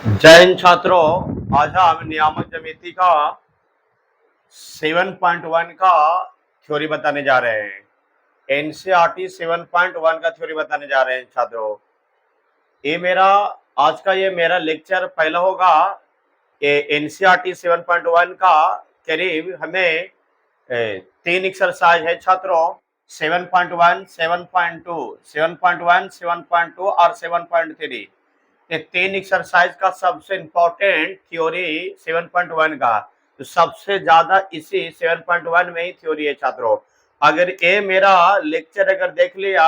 जय हिंद छात्रों। आज हम नियामक ज्यामिति का 7.1 का थ्योरी बताने जा रहे हैं। एनसीईआरटी 7.1 का थ्योरी बताने जा रहे हैं छात्रों। ये मेरा लेक्चर पहला होगा। ये एनसीईआरटी 7.1 का करीब हमें 3 एक्सरसाइज है छात्रों। 7.1, 7.2, 7.1, 7.2 और 7.3। ये 3 एक्सरसाइज का सबसे इंपॉर्टेंट थ्योरी 7.1 का, तो सबसे ज्यादा इसी 7.1 में ही थ्योरी है छात्रों। अगर ये मेरा लेक्चर अगर देख लिया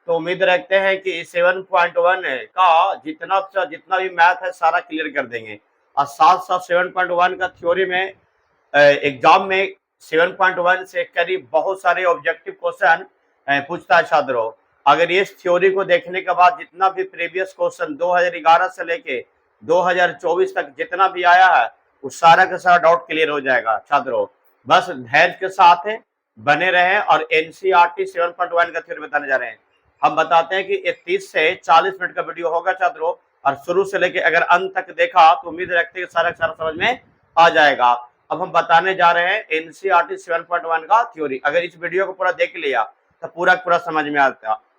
तो उम्मीद रखते हैं कि 7.1 का जितना भी मैथ है सारा क्लियर कर देंगे। और साथ साथ 7.1 का थ्योरी में एग्जाम में 7.1 से करीब बहुत सारे ऑब्जेक्टिव क्वेश्चन पूछता है छात्रों। अगर इस थ्योरी को देखने के बाद जितना भी प्रीवियस क्वेश्चन 2011 से लेके 2024 तक जितना भी आया है वो सारा का सारा डाउट क्लियर हो जाएगा छात्रों। बस धैर्य के साथ बने रहें और एनसीईआरटी 7.1 का थ्योरी बताने जा रहे हैं। हम बताते हैं कि ये 30 से 40 मिनट का वीडियो होगा छात्रों, और शुरू से लेके अगर अंत तक देखा तो उम्मीद रखते हैं सारा सारा समझ में आ जाएगा। अब हम बताने जा रहे हैं एनसीईआरटी 7.1 का थ्योरी। अगर इस वीडियो को पूरा देख लिया तो पूरा समझ में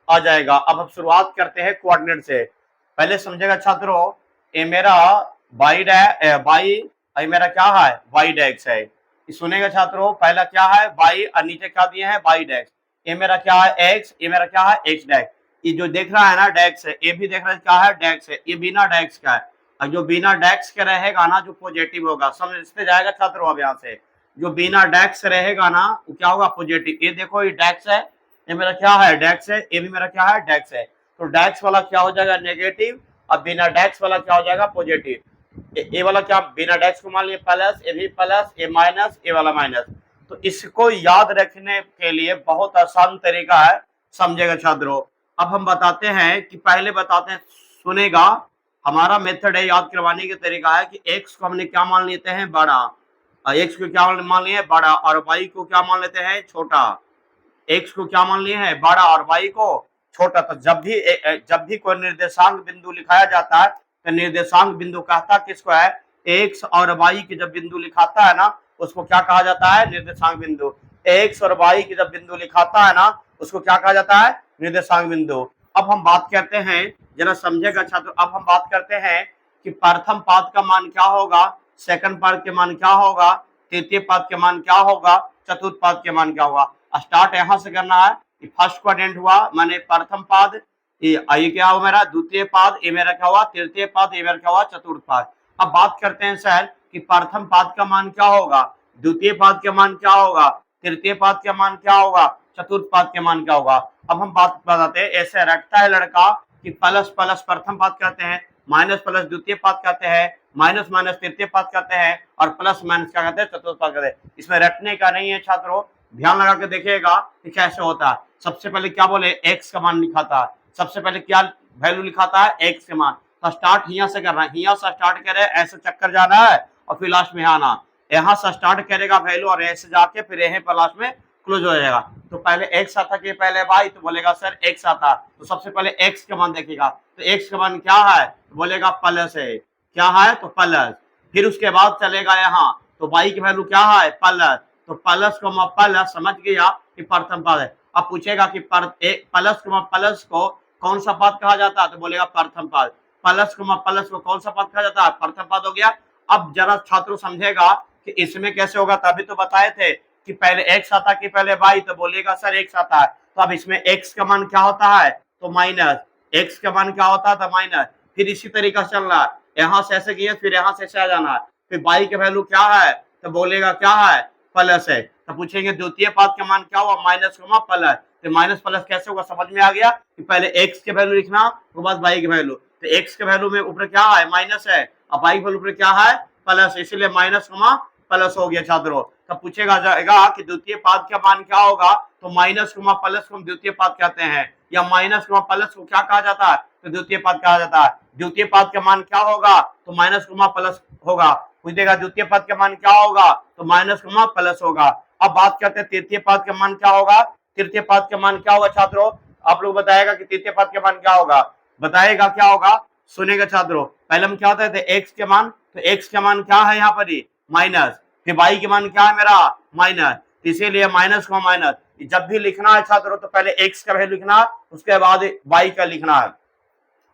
आ जाएगा। अब हम शुरुआत करते हैं कोऑर्डिनेट से। पहले समझेगा छात्रों, ये मेरा ये मेरा क्या है, वाई डैक्स है। सुनेगा छात्रों, पहला क्या है वाई और नीचे क्या दिए हैं वाई डैक्स। ये मेरा क्या है एक्स, ये मेरा क्या है एक्स डैक्स। ये जो देख रहा है ना डैक्स है, ये भी देख रहा है क्या है डैक्स है। ये बिना डैक्स का है, और जो बिना डैक्स के रहेगा ना जो पॉजिटिव होगा, समझते जाएगा छात्रों। अब यहाँ से जो बिना डैक्स रहेगा ना वो क्या होगा पॉजिटिव। ये देखो ये डैक्स है, ये मेरा क्या है डैक्स है, ये भी मेरा क्या है डैक्स है। तो डैक्स वाला क्या हो जाएगा नेगेटिव, और बिना डैक्स वाला क्या हो जाएगा पॉजिटिव। ये वाला क्या बिना डैक्स को मान लिया प्लस, ये भी प्लस, ये माइनस, ये वाला माइनस। तो इसको याद रखने के लिए बहुत आसान तरीका है, समझेगा छात्रों। अब हम बताते हैं कि पहले बताते हैं, सुनेगा हमारा मेथड है याद करवाने का तरीका है कि एक्स को हमने क्या मान लेते हैं बड़ा, एक्स को क्या मान लिए बड़ा, और वाई को क्या मान लेते हैं छोटा। एक्स को क्या मान लिए हैं बड़ा और वाई को छोटा। तो जब भी कोई निर्देशांक बिंदु लिखाया जाता है तो निर्देशांक बिंदु कहता किसको है, एक्स और वाई की जब बिंदु लिखाता है ना उसको क्या कहा जाता है निर्देशांक बिंदु। एक्स और वाई की जब बिंदु लिखाता है ना उसको क्या कहा जाता है निर्देशांक बिंदु। अब हम बात करते हैं, जरा समझेगा छात्र। अब हम बात करते हैं कि प्रथम पाद का मान क्या होगा, सेकंड पाद के मान क्या होगा, तृतीय पाद के मान क्या होगा, चतुर्थ पाद के मान क्या होगा। स्टार्ट यहां से करना है कि फर्स्ट क्वाड्रेंट हुआ माने प्रथम पाद, ये क्या हुआ मेरा द्वितीय पाद, ये मेरा क्या हुआ तृतीय पाद, ये मेरा क्या हुआ चतुर्थ पाद। अब बात करते हैं सर कि प्रथम पाद का मान क्या होगा, द्वितीय पाद के मान क्या होगा, तृतीय पाद के मान क्या होगा, चतुर्थ पाद के मान क्या होगा। अब हम बात बताते हैं, ऐसे रटता है लड़का कि प्लस प्लस प्रथम पाद कहते हैं, माइनस प्लस द्वितीय पाद कहते हैं, माइनस माइनस तृतीय पाद कहते हैं, और प्लस माइनस क्या कहते हैं चतुर्थ पाद कहते हैं। इसमें रटने का नहीं है छात्रों, ध्यान लगा के देखिएगा कि कैसे होता है। सबसे पहले क्या बोले एक्स का मान लिखा था, सबसे पहले क्या वैल्यू लिखा था एक्स के मान। तो स्टार्ट यहाँ से करना है, यहाँ से स्टार्ट करे ऐसे चक्कर जाना है और फिर लास्ट में आना। यहाँ से स्टार्ट करेगा वैल्यू और ऐसे जाके फिर यहीं पर लास्ट में क्लोज हो जाएगा। तो पहले एक्स आता कि पहले वाई, तो बोलेगा सर एक्स आता। तो सबसे पहले एक्स का मान देखेगा, तो एक्स का मान क्या है तो बोलेगा प्लस है, क्या है तो प्लस। फिर उसके बाद चलेगा यहाँ, तो वाई की वैल्यू क्या है प्लस, तो प्लस को प्लस समझ गया कि प्रथम पद है। अब पूछेगा कि प्लस को प्लस को कौन सा पद कहा जाता है, तो बोलेगा प्रथम पद। प्लस को प्लस को कौन सा पद कहा जाता है प्रथम पद हो गया। अब जरा छात्रों समझेगा कि इसमें कैसे होगा, तभी तो बताए थे कि पहले एक्स आता कि पहले वाई, तो बोलेगा सर एक्स आता है। तो अब इसमें एक्स का मान क्या होता है तो माइनस, एक्स का मान क्या होता था माइनस। फिर इसी तरीका से चल रहा है, यहाँ से ऐसे किए फिर यहाँ से ऐसे आ जाना है। फिर वाई की वैल्यू क्या है तो बोलेगा क्या है प्लस है। तो पूछेंगे द्वितीय पद का मान क्या हुआ माइनस को प्लस, तो माइनस प्लस कैसे होगा समझ में आ गया कि पहले एक्स के वैल्यू लिखना उसके बाद वाई की वैल्यू। तो एक्स के वैल्यू में ऊपर क्या है माइनस है और वाई के वैल्यू ऊपर क्या है प्लस, इसीलिए माइनस को प्लस हो गया छात्रों। तब पूछेगा जाएगा कि द्वितीय पद का मान क्या होगा, तो माइनस को प्लस को द्वितीय पद कहते हैं, या माइनस को प्लस को क्या कहा जाता है तो द्वितीय पद कहा जाता है। द्वितीय पद का मान क्या होगा तो माइनस को प्लस होगा। पूछेगा द्वितीय पद का मान क्या होगा तो माइनस को प्लस होगा। अब बात करते हैं तृतीय पद का मान क्या होगा, तृतीय पद का मान क्या होगा छात्रों, आप लोग बताएगा कि तृतीय पद का मान क्या होगा, बताएगा क्या होगा सुनेगा छात्रों, पहले हम क्या होता है एक्स के मान, तो एक्स के मान क्या है यहाँ पर ही माइनस, फिर वाई के मान क्या है मेरा माइनस, इसीलिए माइनस को माइनस। जब भी लिखना है छात्रों तो पहले एक्स का वैल्यू लिखना, उसके बाद वाई का लिखना है।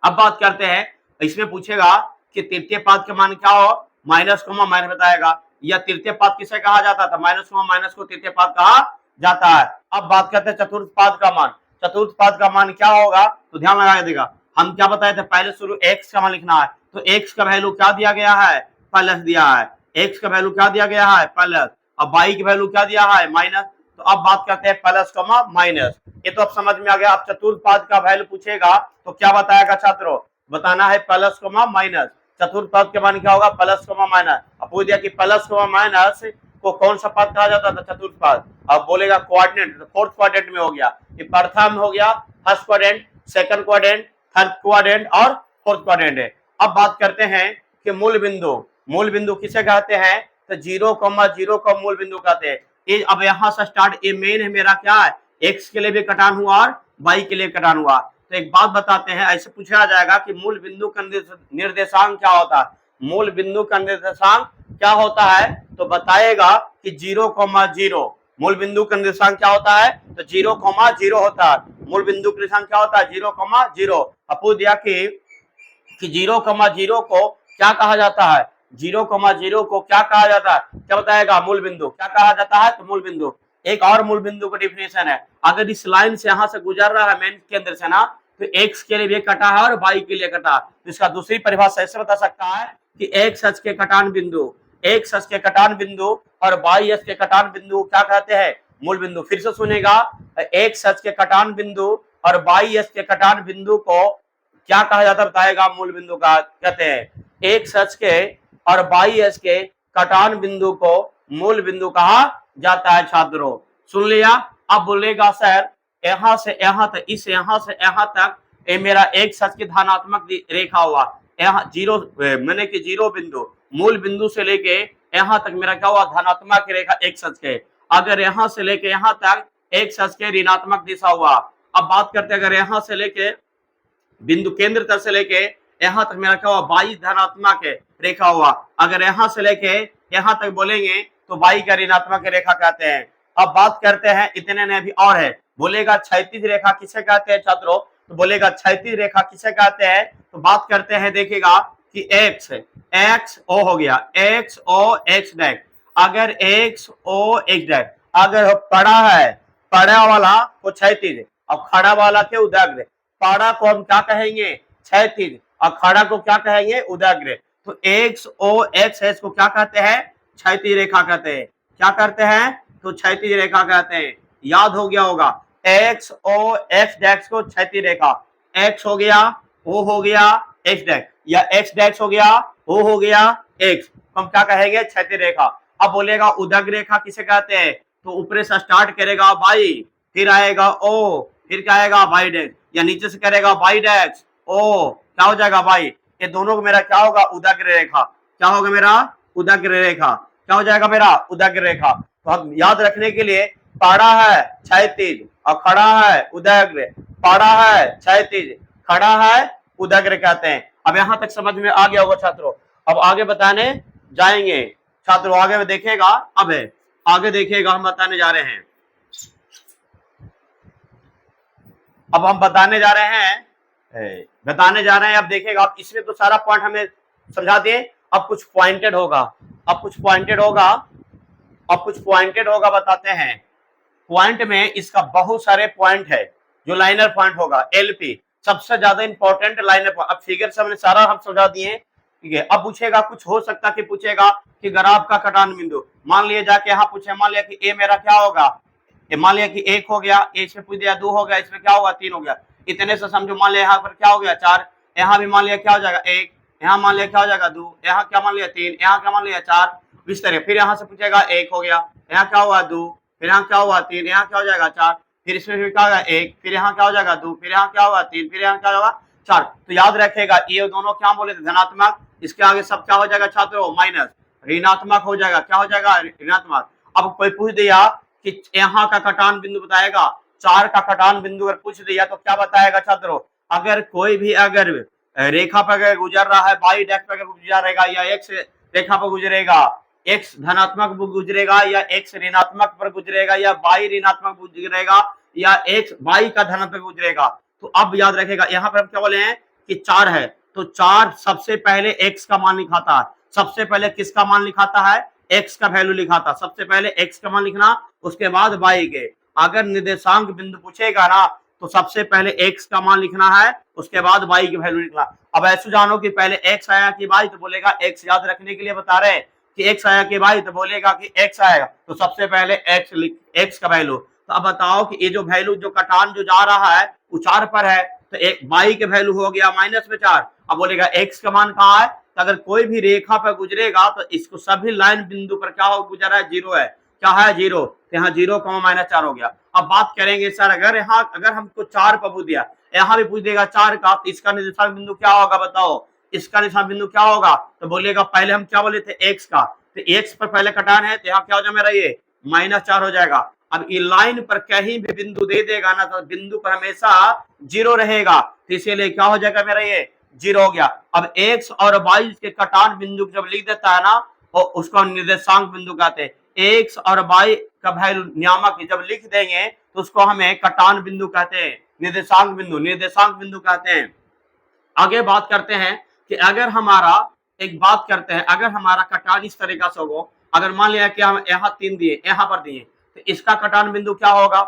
अब बात करते हैं, इसमें पूछेगा कि तृतीय पाद का मान क्या हो, माइनस को माइनस बताएगा, या तृतीय पाद किसे कहा जाता था, माइनस को माइनस को तृतीय पाद कहा जाता है। अब बात करते हैं चतुर्थ पाद का मान, चतुर्थ पाद का मान क्या होगा, तो ध्यान लगा देगा, हम क्या बताए थे पहले शुरू एक्स का मान लिखना है, तो एक्स का वैल्यू क्या दिया गया है प्लस दिया है, एक्स का वैल्यू क्या दिया गया है प्लस, अब वाई की वैल्यू क्या दिया है माइनस। तो अब बात करते हैं प्लस कमा माइनस, ये तो अब समझ में आ गया। अब चतुर्थ पाद का वैल्यू पूछेगा तो क्या बताएगा छात्रों, बताना है प्लस कमा माइनस, चतुर्थ पद के मान क्या होगा प्लस कमा माइनस। अब पूछ दिया कि प्लस कमा माइनस को कौन सा पद कहा जाता था चतुर्थ पद, अब बोलेगा क्वाड्रेंट, तो फोर्थ क्वाड्रेंट में हो गया, ये प्रथम हो गया, first quadrant, second quadrant, third quadrant और फोर्थ क्वाड्रेंट है। अब बात करते हैं कि मूल बिंदु, मूल बिंदु किसे कहते हैं, तो 0,0 को मूल बिंदु कहते हैं। ये अब यहाँ से स्टार्ट, ये मेन है मेरा क्या है, एक्स के लिए भी कटान हुआ और वाई के लिए कटान हुआ। तो एक बात बताते हैं, ऐसे पूछा जाएगा कि मूल बिंदु का निर्देशांक क्या होता है, मूल बिंदु का निर्देशांक क्या होता है, तो बताएगा कि 0,0, मूल बिंदु का निर्देशांक क्या होता है, तो 0,0 होता है, मूल बिंदु का निर्देशांक क्या होता है 0,0। अब पूछ दिया कि 0,0 को क्या कहा जाता है, 0,0 को क्या कहा जाता है, क्या बताएगा मूल बिंदु क्या कहा जाता है, तो मूल बिंदु। एक और मूल बिंदु का डिफिनेशन है, अगर इस लाइन से यहां से गुजर रहा है मेन केंद्र से ना, तो एक्स के लिए भी कटा है और वाई के लिए कटा, तो इसका दूसरी परिभाषा ऐसे बता सकता है कि एक्स अक्ष के कटान बिंदु, एक्स अक्ष के कटान बिंदु और वाई अक्ष के कटान बिंदु क्या कहते हैं मूल बिंदु। फिर से सुनेगा, एक्स अक्ष के कटान बिंदु और वाई अक्ष के कटान बिंदु को क्या कहा जाता है बताएगा मूल बिंदु का कहते हैं, एक सच के और वाई अक्ष के कटान बिंदु को मूल बिंदु कहा जाता है छात्रों। सुन लिया। अब बोलेगा सर यहां से यहां तक, इस यहां से यहां तक ये मेरा एक सच की धनात्मक रेखा हुआ, यहाँ जीरो मैंने कि जीरो बिंदु, मूल बिंदु से लेके यहाँ तक मेरा क्या हुआ धनात्मक रेखा एक सच के, अगर यहाँ से लेके यहाँ तक एक सच के ऋणात्मक दिशा हुआ। अब बात करते हैं अगर यहाँ से लेके बिंदु केंद्र तक से लेके यहाँ तक मेरा क्या हुआ वाई धनात्मक रेखा हुआ, अगर यहाँ से लेके यहाँ तक बोलेंगे तो वाई का ऋणात्मक रेखा कहते हैं। अब बात करते हैं, इतने ने भी और है, बोलेगा क्षैतिज रेखा किसे कहते हैं छात्रों, तो बोलेगा क्षैतिज रेखा किसे कहते हैं, तो बात करते हैं देखिएगा कि एक्स एक्स ओ हो गया, एक्स ओ एक्स डैश, अगर एक्स ओ एक्स डैश अगर पड़ा है, पड़ा वाला को क्षैतिज और खड़ा वाला के उदग्र, पड़ा को हम क्या कहेंगे क्षैतिज और खड़ा को क्या कहेंगे उदग्र, तो एक्स ओ एक्स है इसको क्या कहते हैं क्षैतिज रेखा कहते हैं, क्या करते हैं तो क्षैतिज रेखा कहते हैं। याद हो गया होगा एक्स ओ एक्स डैश को क्षैतिज रेखा, एक्स हो गया ओ हो गया एक्स डैश, या एक्स डैश हो गया ओ हो गया एक्स, हम क्या कहेंगे क्षैतिज रेखा। अब बोलेगा उदग्र रेखा किसे कहते हैं, तो ऊपर से स्टार्ट करेगा वाई, फिर आएगा ओ, फिर क्या आएगा वाई डैश, या नीचे से करेगा वाई डैश ओ, क्या हो जाएगा वाई, ये दोनों को मेरा क्या होगा उदग्र रेखा, क्या होगा मेरा उदग्र रेखा, क्या हो जाएगा मेरा उदग्र रेखा। तो हम याद रखने के लिए पड़ा है क्षैतिज और खड़ा है उदग्र, पड़ा है क्षैतिज खड़ा है उदग्र कहते हैं। अब यहां तक समझ में आ गया होगा छात्रों। अब आगे बताने जाएंगे छात्रों, आगे में देखेगा, अब है आगे देखिएगा हम बताने जा रहे हैं, अब हम बताने जा रहे हैं अब देखिएगा, अब इसमें तो सारा पॉइंट हमें समझा दिए, अब कुछ पॉइंटेड होगा, अब कुछ पॉइंटेड होगा, अब कुछ पॉइंटेड होगा बताते हैं। पॉइंट में इसका बहुत सारे पॉइंट है, जो लाइनर पॉइंट होगा एलपी सबसे ज्यादा इंपॉर्टेंट लाइनर पॉइंट। अब फिगर से हमने सारा हम समझा दिए, ठीक है। अब पूछेगा कुछ हो सकता कि पूछेगा कि ग्राफ का कटान बिंदु, मान लिया जाके यहाँ पूछे, मान लिया कि ए मेरा क्या होगा, मान लिया कि 1 हो गया, ए से पूछ दिया 2 हो गया, इसमें क्या होगा 3 हो गया, इतने से समझो मान लिया यहाँ पर क्या हो गया 4, यहाँ भी मान लिया क्या हो जाएगा 1, यहाँ मान लिया क्या हो जाएगा 2, यहाँ क्या मान लिया 3, यहाँ क्या मान लिया 4, इस तरह। फिर यहाँ से पूछेगा 1 हो गया, यहाँ क्या हुआ 2, फिर यहाँ क्या हुआ 3, यहाँ क्या हो जाएगा 4, फिर इसमें फिर क्या होगा 1, फिर यहाँ क्या हो जाएगा 2, फिर यहाँ क्या होगा 3, फिर यहाँ क्या होगा 4। तो याद रखेगा ये दोनों क्या बोले थे धनात्मक, इसके आगे सब क्या हो जाएगा छात्रों माइनस, ऋणात्मक हो जाएगा, क्या हो जाएगा ऋणात्मक। अब कोई पूछ दिया कि यहाँ का कटान बिंदु बताएगा, 4 का कटान बिंदु अगर पूछ दिया तो क्या बताएगा छात्रों, अगर कोई भी अगर रेखा पर अगर गुजर रहा है, बाई डेक्स पर अगर गुजरेगा या एक्स रेखा पर गुजरेगा, एक्स धनात्मक पर गुजरेगा या एक्स ऋणात्मक पर गुजरेगा या बाई ऋणात्मक गुजरेगा या एक्स बाई का धनात्मक गुजरेगा। तो अब याद रखेगा यहाँ पर हम क्या बोले हैं कि 4 है, तो 4 सबसे पहले एक्स का मान लिखाता है। सबसे पहले किसका मान लिखाता है? एक्स का वैल्यू लिखाता। सबसे पहले एक्स का मान लिखना, उसके बाद बाई के। अगर निर्देशांक बिंदु पूछेगा ना तो सबसे पहले एक्स का मान लिखना है, उसके बाद वाई की वैल्यू लिखना। अब ऐसे जानो कि पहले एक्स आया कि वाई, तो बोलेगा एक्स। याद रखने के लिए बता रहे कि एक्स आया कि वाई, तो बोलेगा कि एक्स आएगा, तो सबसे पहले एक्स का वैल्यू। तो अब बताओ कि ये जो वैल्यू जो कटान जो जा रहा है वो 4 पर है, तो एक वाई के वैल्यू हो गया -4। अब बोलेगा एक्स का मान कहाँ है? तो अगर कोई भी रेखा पर गुजरेगा तो इसको सभी लाइन बिंदु पर क्या हो गुजरा है? 0 है। क्या है? 0। तो यहाँ 0, -4 हो गया। अब बात करेंगे सर, अगर हमको 4 पर पूछ दिया, यहाँ भी पूछ देगा 4 का, तो इसका निर्देशांक बिंदु क्या होगा बताओ? इसका निर्देशांक बिंदु क्या होगा? तो बोलेगा पहले हम क्या बोले थे? एक्स का, तो एक्स पर पहले कटान है, तो यहाँ क्या हो जाए मेरा? ये -4 हो जाएगा। अब ये लाइन पर कहीं भी बिंदु दे देगा ना तो बिंदु पर हमेशा 0 रहेगा, तो इसीलिए क्या हो जाएगा मेरा? ये 0 हो गया। अब एक्स और वाई के कटान बिंदु जब लिख देता है ना, और उसको निर्देशांक बिंदु कहते हैं। एक्स और वाई का वैल्यू नियामक जब लिख देंगे तो उसको हमें कटान बिंदु कहते हैं, निर्देशांक बिंदु कहते हैं। आगे बात करते हैं कि अगर हमारा अगर हमारा कटान इस तरीका से होगा, अगर मान लिया कि हम यहाँ 3 दिए, यहाँ पर दिए, तो इसका कटान बिंदु क्या होगा?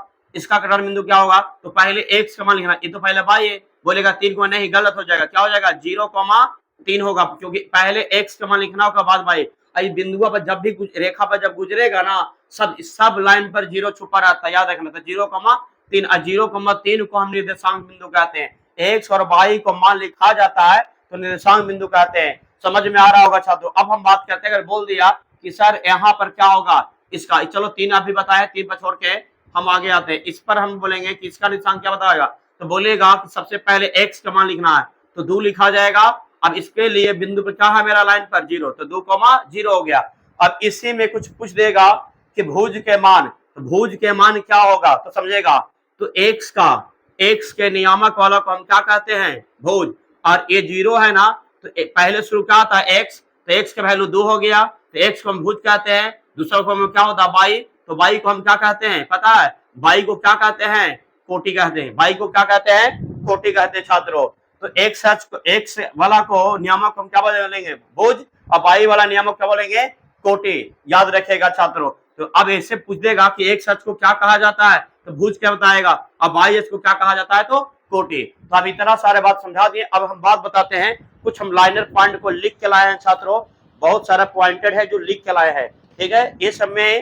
तो पहले एक्स का मान लिखना, ये तो पहले वाई है, बोलेगा 3 को नहीं, गलत हो जाएगा। क्या हो जाएगा? 0,3 होगा, क्योंकि पहले एक्स का मान लिखना होगा, बाद वाई। बिंदुआ पर जब भी रेखा पर जब गुजरेगा ना, सब लाइन पर 0 छुपा रहता है, याद रखना। तो 0,3 0,3 को हम निर्देशांक बिंदु कहते हैं। एक्स और वाई को मान लिखा जाता है तो निर्देशांक बिंदु कहते हैं। समझ में आ रहा होगा छात्रों। अब हम बात करते हैं, अगर बोल दिया कि सर यहाँ पर क्या होगा इसका, चलो 3 अभी बताया, 3 पर छोड़ के हम आगे आते हैं। इस पर हम बोलेंगे कि इसका निर्देशांक क्या बताएगा, तो बोलेगा कि सबसे पहले एक्स का मान लिखना है, तो 2 लिखा जाएगा। अब इसके लिए बिंदु पर क्या है मेरा? लाइन पर 0, तो 2,0 हो गया। अब इसी में कुछ पूछ देगा कि भुज के मान, तो भुज के मान क्या होगा तो समझेगा, तो एक्स के नियामक वाला को हम क्या कहते हैं? भुज। और ये 0 है ना, तो पहले शुरू क्या था? एक्स, तो एक्स का वैल्यू 2 हो गया, तो एक्स को हम भुज कहते हैं। दूसरा फॉर्म में क्या होता है? बाई, तो बाई को हम क्या कहते हैं पता है? बाई को क्या कहते हैं? कोटि कहते हैं। बाई को क्या कहते हैं? कोटि कहते हैं छात्रों। तो एक्स वाला को नियामक हम क्या बोलेंगे? भुज, और बाई वाला नियामक क्या बोलेंगे? कोटि। याद रखेगा छात्रों। तो अब ऐसे पूछ देगा कि एक सच को क्या कहा जाता है, तो भुज क्या बताएगा, अब वाई एस को क्या कहा जाता है, तो कोटि। तो अब इतना सारे बात समझा दिए। अब हम बात बताते हैं, कुछ हम लाइनर पॉइंट को लिख के लाए हैं छात्रों। बहुत सारा पॉइंटेड है जो लिख के लाए हैं, ठीक है। इस समय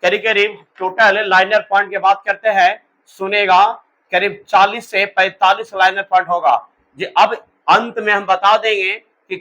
करीब करीब टोटल लाइनर पॉइंट की बात करते हैं, सुनेगा, करीब 40 से 45 लाइनर पॉइंट होगा जी। अब अंत में हम बता देंगे कि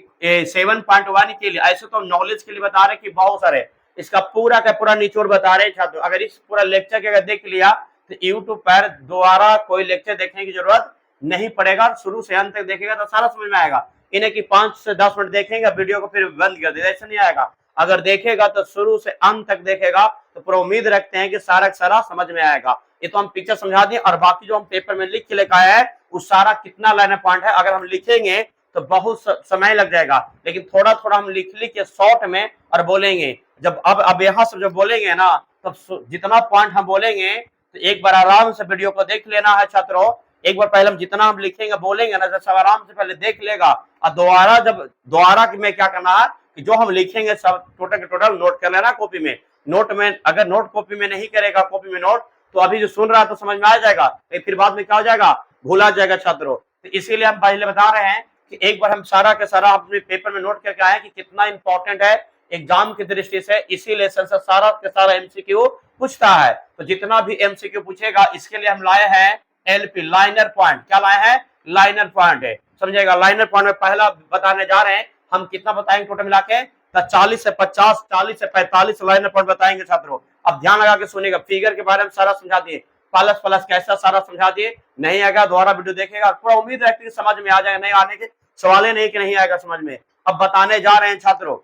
7.1 के लिए, ऐसे तो नॉलेज के लिए बता रहे कि बहुत सारे, इसका पूरा का पूरा निचोड़ बता रहे छात्रों। अगर इस पूरा लेक्चर के अगर देख लिया तो यूट्यूब पर दोबारा कोई लेक्चर देखने की जरूरत नहीं पड़ेगा, शुरू से अंत तक देखेगा तो सारा समझ में आएगा। इन्हें कि 5 से 10 मिनट देखेंगे वीडियो को फिर बंद कर देगा, ऐसा नहीं आएगा। अगर देखेगा तो शुरू से अंत तक देखेगा तो पूरा उम्मीद रखते हैं कि सारा सारा समझ में आएगा। ये तो हम पिक्चर समझा दिए, और बाकी जो हम पेपर में लिख के लेकर आए हैं वो सारा कितना लाइन पॉइंट है, अगर हम लिखेंगे तो बहुत समय लग जाएगा, लेकिन थोड़ा थोड़ा हम लिख के शॉर्ट में और बोलेंगे। जब अब यहाँ से जब बोलेंगे ना, तब जितना पॉइंट हम बोलेंगे तो एक बार आराम से वीडियो को देख लेना है छात्रों। एक बार पहले हम जितना हम लिखेंगे बोलेंगे ना, जब आराम से पहले देख लेगा, और दोबारा में क्या करना है कि जो हम लिखेंगे सब टोटल के टोटल नोट कर लेना कॉपी में। नोट में अगर नोट कॉपी में नहीं करेगा, कॉपी में नोट, तो अभी जो सुन रहा है तो समझ में आ जाएगा, फिर बाद में क्या हो जाएगा, भूला जाएगा छात्रों। तो इसीलिए हम पहले बता रहे हैं कि एक बार हम सारा के सारा अपने पेपर में नोट करके आए कि कितना इंपॉर्टेंट है एग्जाम की दृष्टि से। इसी लेसन से सारा के सारा एमसीक्यू पूछता है, तो जितना भी एमसीक्यू पूछेगा इसके लिए हम लाए हैं एलपी, लाइनर पॉइंट। क्या लाए हैं? लाइनर पॉइंट है, समझेगा। लाइनर पॉइंट में पहला बताने जा रहे हैं हम, कितना बताएंगे टोटल मिला के, 40 से 50, 40 से 45 लाइनर पॉइंट बताएंगे छात्रों। अब ध्यान लगा के सुनिएगा, फिगर के बारे में सारा समझा दिए, प्लस प्लस कैसा सारा समझा दिए। नहीं आएगा दोबारा वीडियो देखेगा, पूरा उम्मीद रखती है समझ में आ जाएगा, नहीं आने के सवाल नहीं कि नहीं आएगा समझ में। अब बताने जा रहे हैं छात्रों,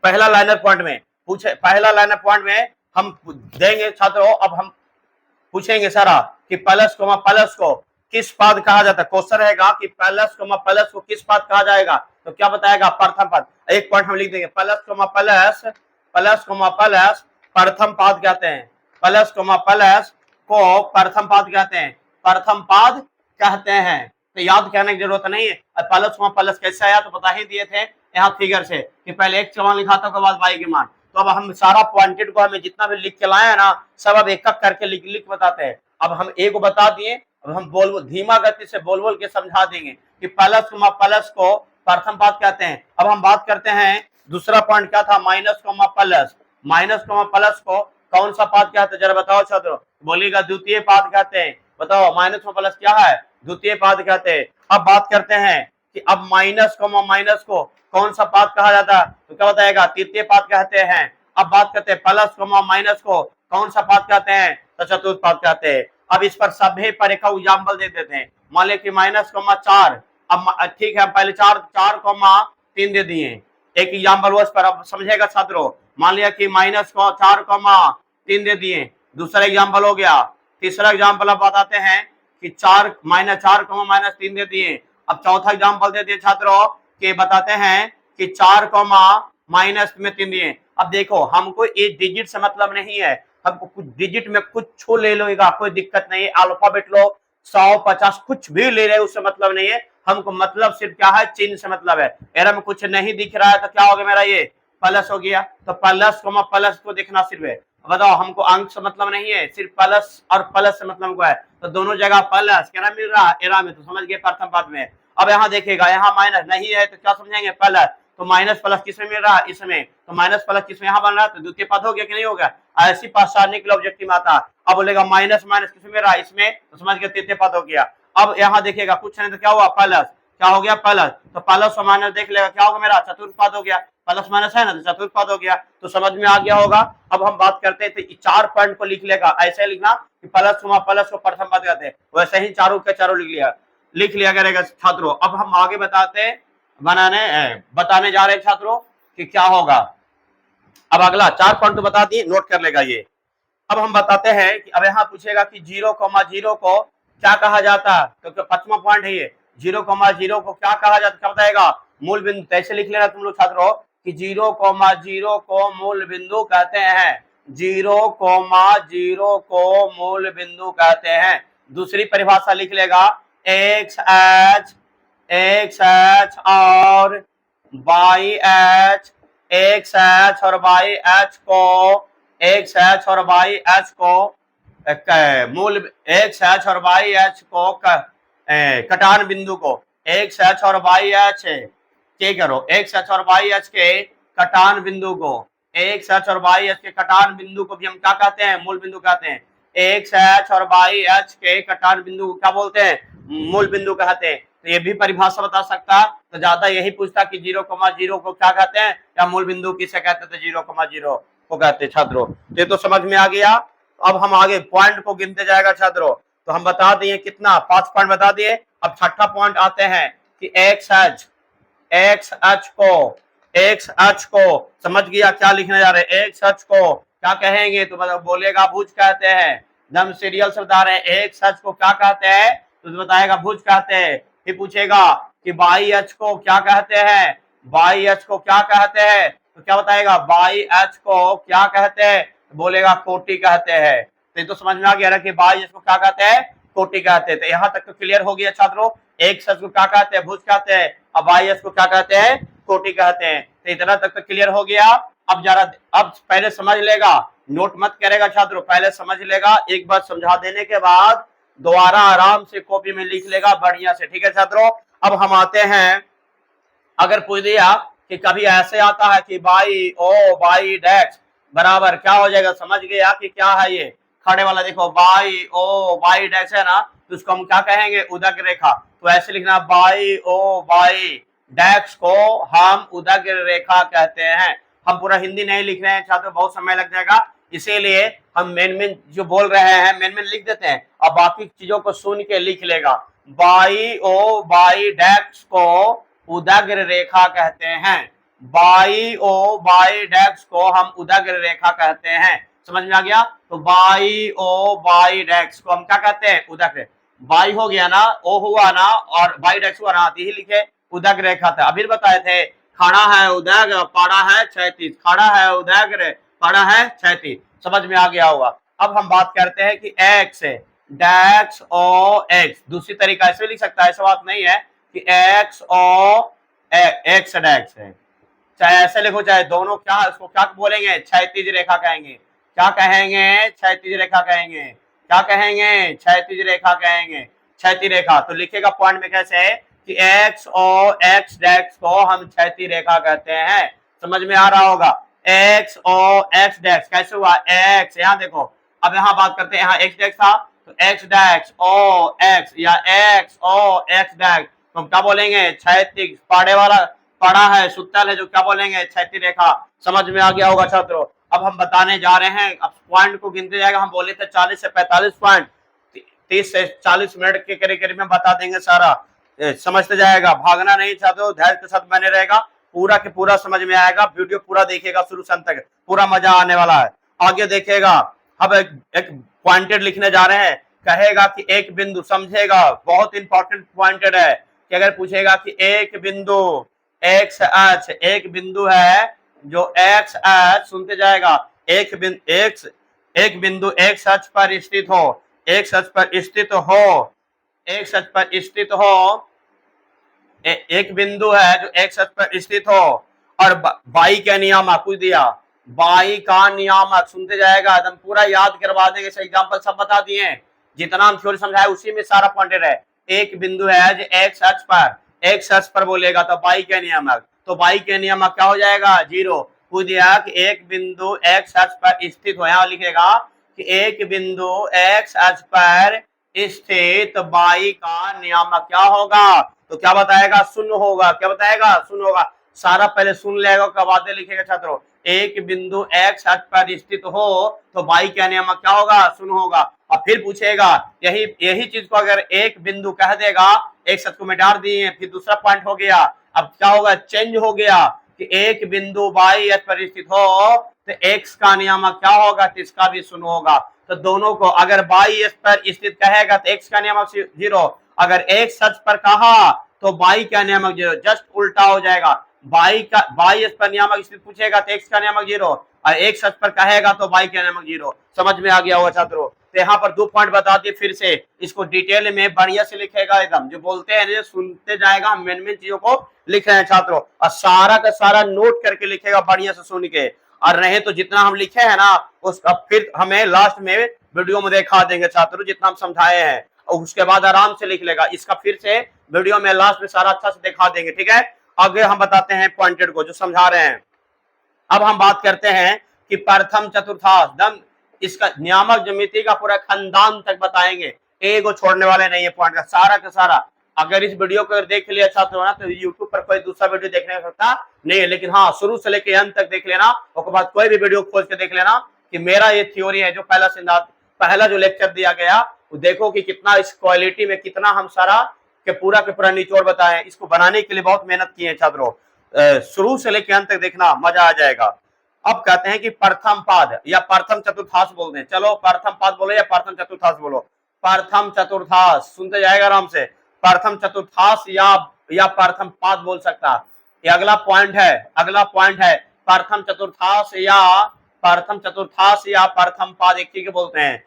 पहला लाइनर पॉइंट में पूछे, पहला लाइनर पॉइंट में हम देंगे छात्रों। अब हम पूछेंगे सारा कि प्लस को किस पद कहा जाता है? क्वेश्चन रहेगा कि प्लस कोमा प्लस को किस पद कहा जाएगा, तो क्या बताएगा? प्रथम पद। एक पॉइंट हम लिख देंगे, plus coma plus, plus coma plus प्रथम पद कहते हैं, प्लस कोमा प्लस को प्रथम पद कहते हैं, प्रथम पद कहते हैं। तो याद करने की जरूरत नहीं है। प्लस कोमा प्लस कैसे आया तो बता ही दिए थे यहाँ फिगर से कि पहले x का मान लिखा था, उसके बाद y के मान। तो अब हम सारा पॉइंटेड को हमें जितना भी लिख के लाए हैं ना, सब अब एक एक करके लिख लिख बताते हैं। अब हम ए को बता दिए, अब हम बोल धीमा गति से बोल बोल के समझा देंगे कि प्लस कोमा प्लस को प्रथम पद कहते हैं। अब हम बात करते हैं दूसरा पॉइंट क्या था, minus coma plus, minus coma plus को कौन सा पद कहते हैं? जरा बताओ छात्रों, बोलिएगा द्वितीय पद कहते हैं। बताओ माइनस कोमा प्लस क्या है? द्वितीय पद कहते हैं। अब बात करते हैं कि अब माइनस कोमा माइनस को कौन सा पद कहा जाता है, तो क्या बताएगा? तृतीय पद कहते हैं। अब बात करते हैं प्लस कोमा माइनस को कौन सा पद कहते हैं, तो चतुर्थ पद कहते हैं। अब इस पर सभी पर एक एग्जाम्पल दे देते हैं। मान लिया कि माइनस कोमा 4, अब ठीक है, पहले 4 कोमा 3 दे दिए, एक एग्जाम्पल वो इस पर। अब समझेगा छात्रों, मान लिया कि माइनस को 4 कोमा 3 दे दिए, दूसरा एग्जाम्पल हो गया। तीसरा एग्जाम्पल अब बताते हैं कि 4 माइनस 4 कोमा माइनस 3 दे दिए। अब चौथा एग्जाम्पल दे दिए छात्रों कि बताते हैं कि 4 कोमा माइनस में 3 दिए। अब देखो, हमको ये डिजिट से मतलब नहीं है, हमको कुछ डिजिट में कुछ छू ले लोगा, कोई दिक्कत नहीं है। अल्फाबेट लो 100 50 कुछ भी ले रहे, उससे मतलब नहीं है हमको। मतलब सिर्फ क्या है? चिन्ह से मतलब है। एरर में कुछ नहीं दिख रहा है तो क्या हो गया मेरा? ये प्लस हो गया। तो प्लस कोमा प्लस को देखना सिर्फ है। बताओ, हमको अंक से मतलब नहीं है, सिर्फ प्लस और प्लस से मतलब है। तो दोनों जगह प्लस क्या मिल रहा है? एरा में, तो समझ गए प्रथम पद में। अब यहाँ देखिएगा, यहाँ माइनस नहीं है तो क्या समझेंगे? प्लस। तो माइनस प्लस किसमें मिल रहा है? इसमें। तो माइनस प्लस किसमें यहाँ बन रहा है? तो द्वितीय पद हो गया कि नहीं होगा? ऐसी पहचानने के लिए ऑब्जेक्टिव आता। अब बोलेगा माइनस माइनस किसमें मिल रहा है? इसमें, तो समझ गए तृतीय पद हो गया। अब यहाँ देखिएगा, कुछ नहीं तो क्या हुआ? प्लस। क्या हो गया? प्लस। तो प्लस और माइनस देख लेगा, क्या होगा मेरा? चतुर्थ पद हो गया। प्लस माइनस है ना, तो चतुर्थ पद हो गया। तो समझ में आ गया होगा। अब हम बात करते हैं, तो 4 पॉइंट को लिख लेगा, ऐसे लिखना कि प्लस कोमा प्लस को प्रथम पद कहते हैं। वैसे ही चारों के चारों लिख लिया करेगा छात्रों। अब हम आगे बताने जा रहे हैं छात्रों कि क्या होगा। अब अगला 4 पॉइंट तो बता दिए, नोट कर लेगा ये। अब हम बताते हैं कि अब यहाँ पूछेगा कि 0,0 को क्या कहा जाता है, तो 5वां पॉइंट है ये। 0,0 को क्या कहा जाता है, क्या बताएगा? मूल बिंदु। ऐसे लिख लेना तुम लोग छात्रों कि 0,0 को मूल बिंदु कहते हैं। 0,0 को मूल बिंदु कहते हैं। दूसरी परिभाषा लिख लेगा, x h और y h, x h और y h को, x h और y h को मूल, x h और y h को कटान बिंदु को, x h और y h के करो, x h और y h के कटान बिंदु को, x h और y h के कटान बिंदु को भी हम क्या कहते हैं? मूल बिंदु कहते हैं। x h और y h के कटान बिंदु को क्या बोलते हैं? मूल बिंदु कहते हैं। तो ये भी परिभाषा बता सकता, तो ज्यादा यही पूछता कि 0,0 को क्या कहते हैं या मूल बिंदु किसे कहते थे? 0,0 को कहते छात्रों। ये तो समझ में आ गया। अब हम आगे पॉइंट को गिनते जाएगा छात्रों। तो हम बता दिए कितना, 5 पॉइंट बता दिए। अब छठा पॉइंट आते हैं कि x h को समझ गया क्या लिखने जा रहे हैं? x h को क्या कहेंगे? तो मतलब बोलेगा भुज कहते हैं। एकदम सीरियल से बता रहे हैं, x h को क्या कहते हैं? तो बताएगा भुज कहते हैं। फिर पूछेगा कि y h को क्या कहते हैं? y h को क्या कहते हैं? तो क्या बताएगा? y h को क्या कहते हैं? तो बोलेगा कोटि कहते हैं। तो ये तो समझ में आ गया कि y h को क्या कहते हैं? कोटि कहते हैं। तो यहाँ तक तो क्लियर हो गया छात्रों। x h को क्या कहते हैं? भुज कहते हैं। अब y h को क्या कहते हैं? कोटि कहते हैं। तो इतना तक तो क्लियर हो गया। अब पहले समझ लेगा, नोट मत करेगा छात्रों, पहले समझ लेगा। एक बार समझा देने के बाद दोबारा आराम से कॉपी में लिख लेगा बढ़िया से। ठीक है छात्रों। अब हम आते हैं, अगर पूछ दिया कि कभी ऐसे आता है कि बाई डैश बराबर क्या हो जाएगा? समझ गया कि क्या है ये खड़े वाला? देखो बाई डैश है ना, तो उसको हम क्या कहेंगे? उदक रेखा। तो ऐसे लिखना, बाई डैश को हम उदक रेखा कहते हैं। हम पूरा हिंदी नहीं लिख रहे हैं छात्रों, बहुत समय लग जाएगा, इसीलिए हम मेन जो बोल रहे हैं मेन लिख देते हैं और बाकी चीजों को सुन के लिख लेगा। बाई डैश को उदग्र रेखा कहते हैं। बाई डैश को हम उदग्र रेखा कहते हैं। समझ में आ गया? तो बाई डैश को हम क्या कहते हैं? उदग्र। बाई हो गया ना, ओ हुआ ना, और बाई डेक्स हुआ ना, यही लिखे उदग रेखा था। अभी बताए थे खड़ा है उदग, पाड़ा है क्षैतिज, खड़ा है उदग, पाड़ा है क्षैतिज, समझ में आ गया होगा। अब हम बात करते हैं कि एक्स डैक्स ओ एक्स, दूसरी तरीका ऐसे लिख सकता है, ऐसा बात नहीं है कि एक्स ओ एक्स डैक्स है, चाहे ऐसे लिखो चाहे दोनों, क्या इसको क्या बोलेंगे, क्षैतिज रेखा कहेंगे। क्या कहेंगे, क्षैतिज रेखा कहेंगे। क्या कहेंगे, क्षैतिज रेखा कहेंगे, क्षैतिज रेखा। तो लिखेगा पॉइंट में कैसे कि एक्स ओ एक्स डैक्स को हम क्षैतिज रेखा कहते हैं, समझ में आ रहा होगा। एक्स ओ एक्स डैक्स कैसे हुआ, एक्स यहाँ देखो, अब यहाँ बात करते हैं, यहाँ एक्स डैक्स था तो एक्स डैक्स ओ एक्स या एक्स ओ एक्स डैक्स, तो हम क्या बोलेंगे, क्षैतिज, पाड़े वाला पड़ा है, सुतल है, जो क्या बोलेंगे, क्षैतिज रेखा। समझ में आ गया होगा छात्रों। अब हम बताने जा रहे हैं, अब पॉइंट को गिनते जाएगा, हम बोले थे 40 से 45 पॉइंट, 30 से 40 मिनट के करीब करीब में बता देंगे सारा, समझते जाएगा, भागना नहीं छात्रों, धैर्य के साथ बने रहेगा, पूरा के पूरा समझ में आएगा, वीडियो पूरा देखिएगा शुरू से अंत तक, पूरा मजा आने वाला है। आगे देखिएगा, अब एक पॉइंटेड लिखने जा रहे हैं, कहेगा कि एक बिंदु, समझेगा बहुत इंपॉर्टेंट पॉइंटेड है, कि अगर पूछेगा कि एक बिंदु एक्स एच, एक बिंदु है जो एक्स एच, सुनते जाएगा, एक बिंदु एक्स एच पर स्थित हो, एक्स एच पर स्थित हो, एक्स एच पर स्थित हो, एक बिंदु है जो एक्स एच पर स्थित हो, और बाई का नियामक कुछ दिया, बाई का नियामक, सुनते जाएगा, एकदम पूरा याद करवा देंगे, एग्जाम्पल सब बता दिए, जितना हम थ्योरी समझाए उसी में सारा पॉइंटेड है। एक बिंदु है जो एक्स एच पर, एक्स एच पर बोलेगा तो बाई के नियामक, तो बाई के नियामक क्या हो जाएगा, 0। पूछ दिया कि एक बिंदु एक्स एच पर स्थित हो, यहाँ लिखेगा कि एक बिंदु एक्स एच पर स्थित बाई का नियामक क्या होगा, तो क्या बताएगा, शून्य होगा। क्या बताएगा, शून्य होगा। सारा पहले सुन लेगा, उसके बाद लिखेगा छात्रों, एक बिंदु एक्स एच पर स्थित हो तो बाई का नियामक क्या होगा, शून्य होगा। और फिर पूछेगा, यही चीज को अगर एक बिंदु कह देगा, एक शब्द को मिटा दिए, फिर दूसरा पॉइंट हो गया, अब क्या होगा, चेंज हो गया कि एक बिंदु बाई एच पर स्थित हो तो एक्स का नियामक क्या होगा, तो इसका भी शून्य होगा। तो दोनों को अगर बाई एच पर स्थित कहेगा तो एक्स का नियामक 0, अगर एक्स एच पर कहा तो बाई का नियामक 0, जस्ट उल्टा हो जाएगा। बाई एच पर नियामक स्थित पूछेगा तो एक्स का नियामक 0, और एक सच पर कहेगा तो बाई का नियामक 0। समझ में आ गया होगा छात्रों। तो यहाँ पर 2 पॉइंट बता दिए, फिर से इसको डिटेल में बढ़िया से लिखेगा, एकदम जो बोलते हैं सुनते जाएगा, हम मेन मेन चीजों को लिख रहे हैं छात्रों, और सारा का सारा नोट करके लिखेगा बढ़िया से सुन के, और रहे तो जितना हम लिखे हैं ना उसका फिर हमें लास्ट में वीडियो में दिखा देंगे छात्रों, जितना हम समझाए हैं, और उसके बाद आराम से लिख लेगा, इसका फिर से वीडियो में लास्ट में सारा अच्छा से दिखा देंगे, ठीक है। आगे हम बताते हैं पॉइंटेड को जो समझा रहे हैं। अब हम बात करते हैं कि प्रथम चतुर्थांश दम, इसका नियामक ज्यामिति का पूरा खानदान तक बताएंगे, एक को छोड़ने वाले नहीं है, पॉइंट का सारा का सारा। अगर इस वीडियो को देख लिया छात्रों ना तो यूट्यूब पर कोई दूसरा वीडियो देखने का सकता नहीं है, लेकिन हाँ शुरू से लेकर अंत तक देख लेना, उसके बाद कोई भी वीडियो खोज के देख लेना कि मेरा ये थ्योरी है जो पहला सिद्धांत, पहला जो लेक्चर दिया गया, वो देखो कि कितना इस क्वालिटी में कितना हम सारा के पूरा निचोड़ बताए। इसको बनाने के लिए बहुत मेहनत की है छात्रों, शुरू से लेकर अंत तक देखना, मजा आ जाएगा। अब कहते हैं कि प्रथम पाद या प्रथम चतुर्थांश बोलते हैं, चलो प्रथम पाद बोलो या प्रथम चतुर्थांश बोलो, प्रथम चतुर्थांश सुनते जाएगा आराम से, प्रथम चतुर्थांश या प्रथम पाद बोल सकता। ये अगला पॉइंट है, अगला पॉइंट है, प्रथम चतुर्थांश या प्रथम पाद एक ही बोलते हैं।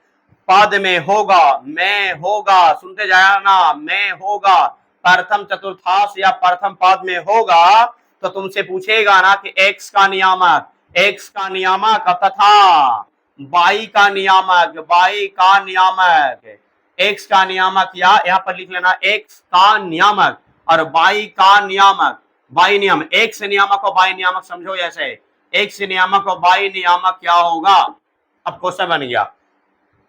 पद में होगा, में होगा, सुनते जाएगा ना, में होगा, प्रथम चतुर्थांश या प्रथम पाद में होगा तो तुमसे पूछेगा ना कि एक्स का नियामक, एक्स का नियामक तथा बाई का नियामक, बाई का नियामक, एक्स का नियामक, या यहाँ पर लिख लेना एक्स का नियामक और बाई का नियामक, बाई नियम, एक्स नियामक और बाई नियामक समझो, जैसे एक्स नियामक और बाई नियामक क्या होगा। अब क्वेश्चन बन गया,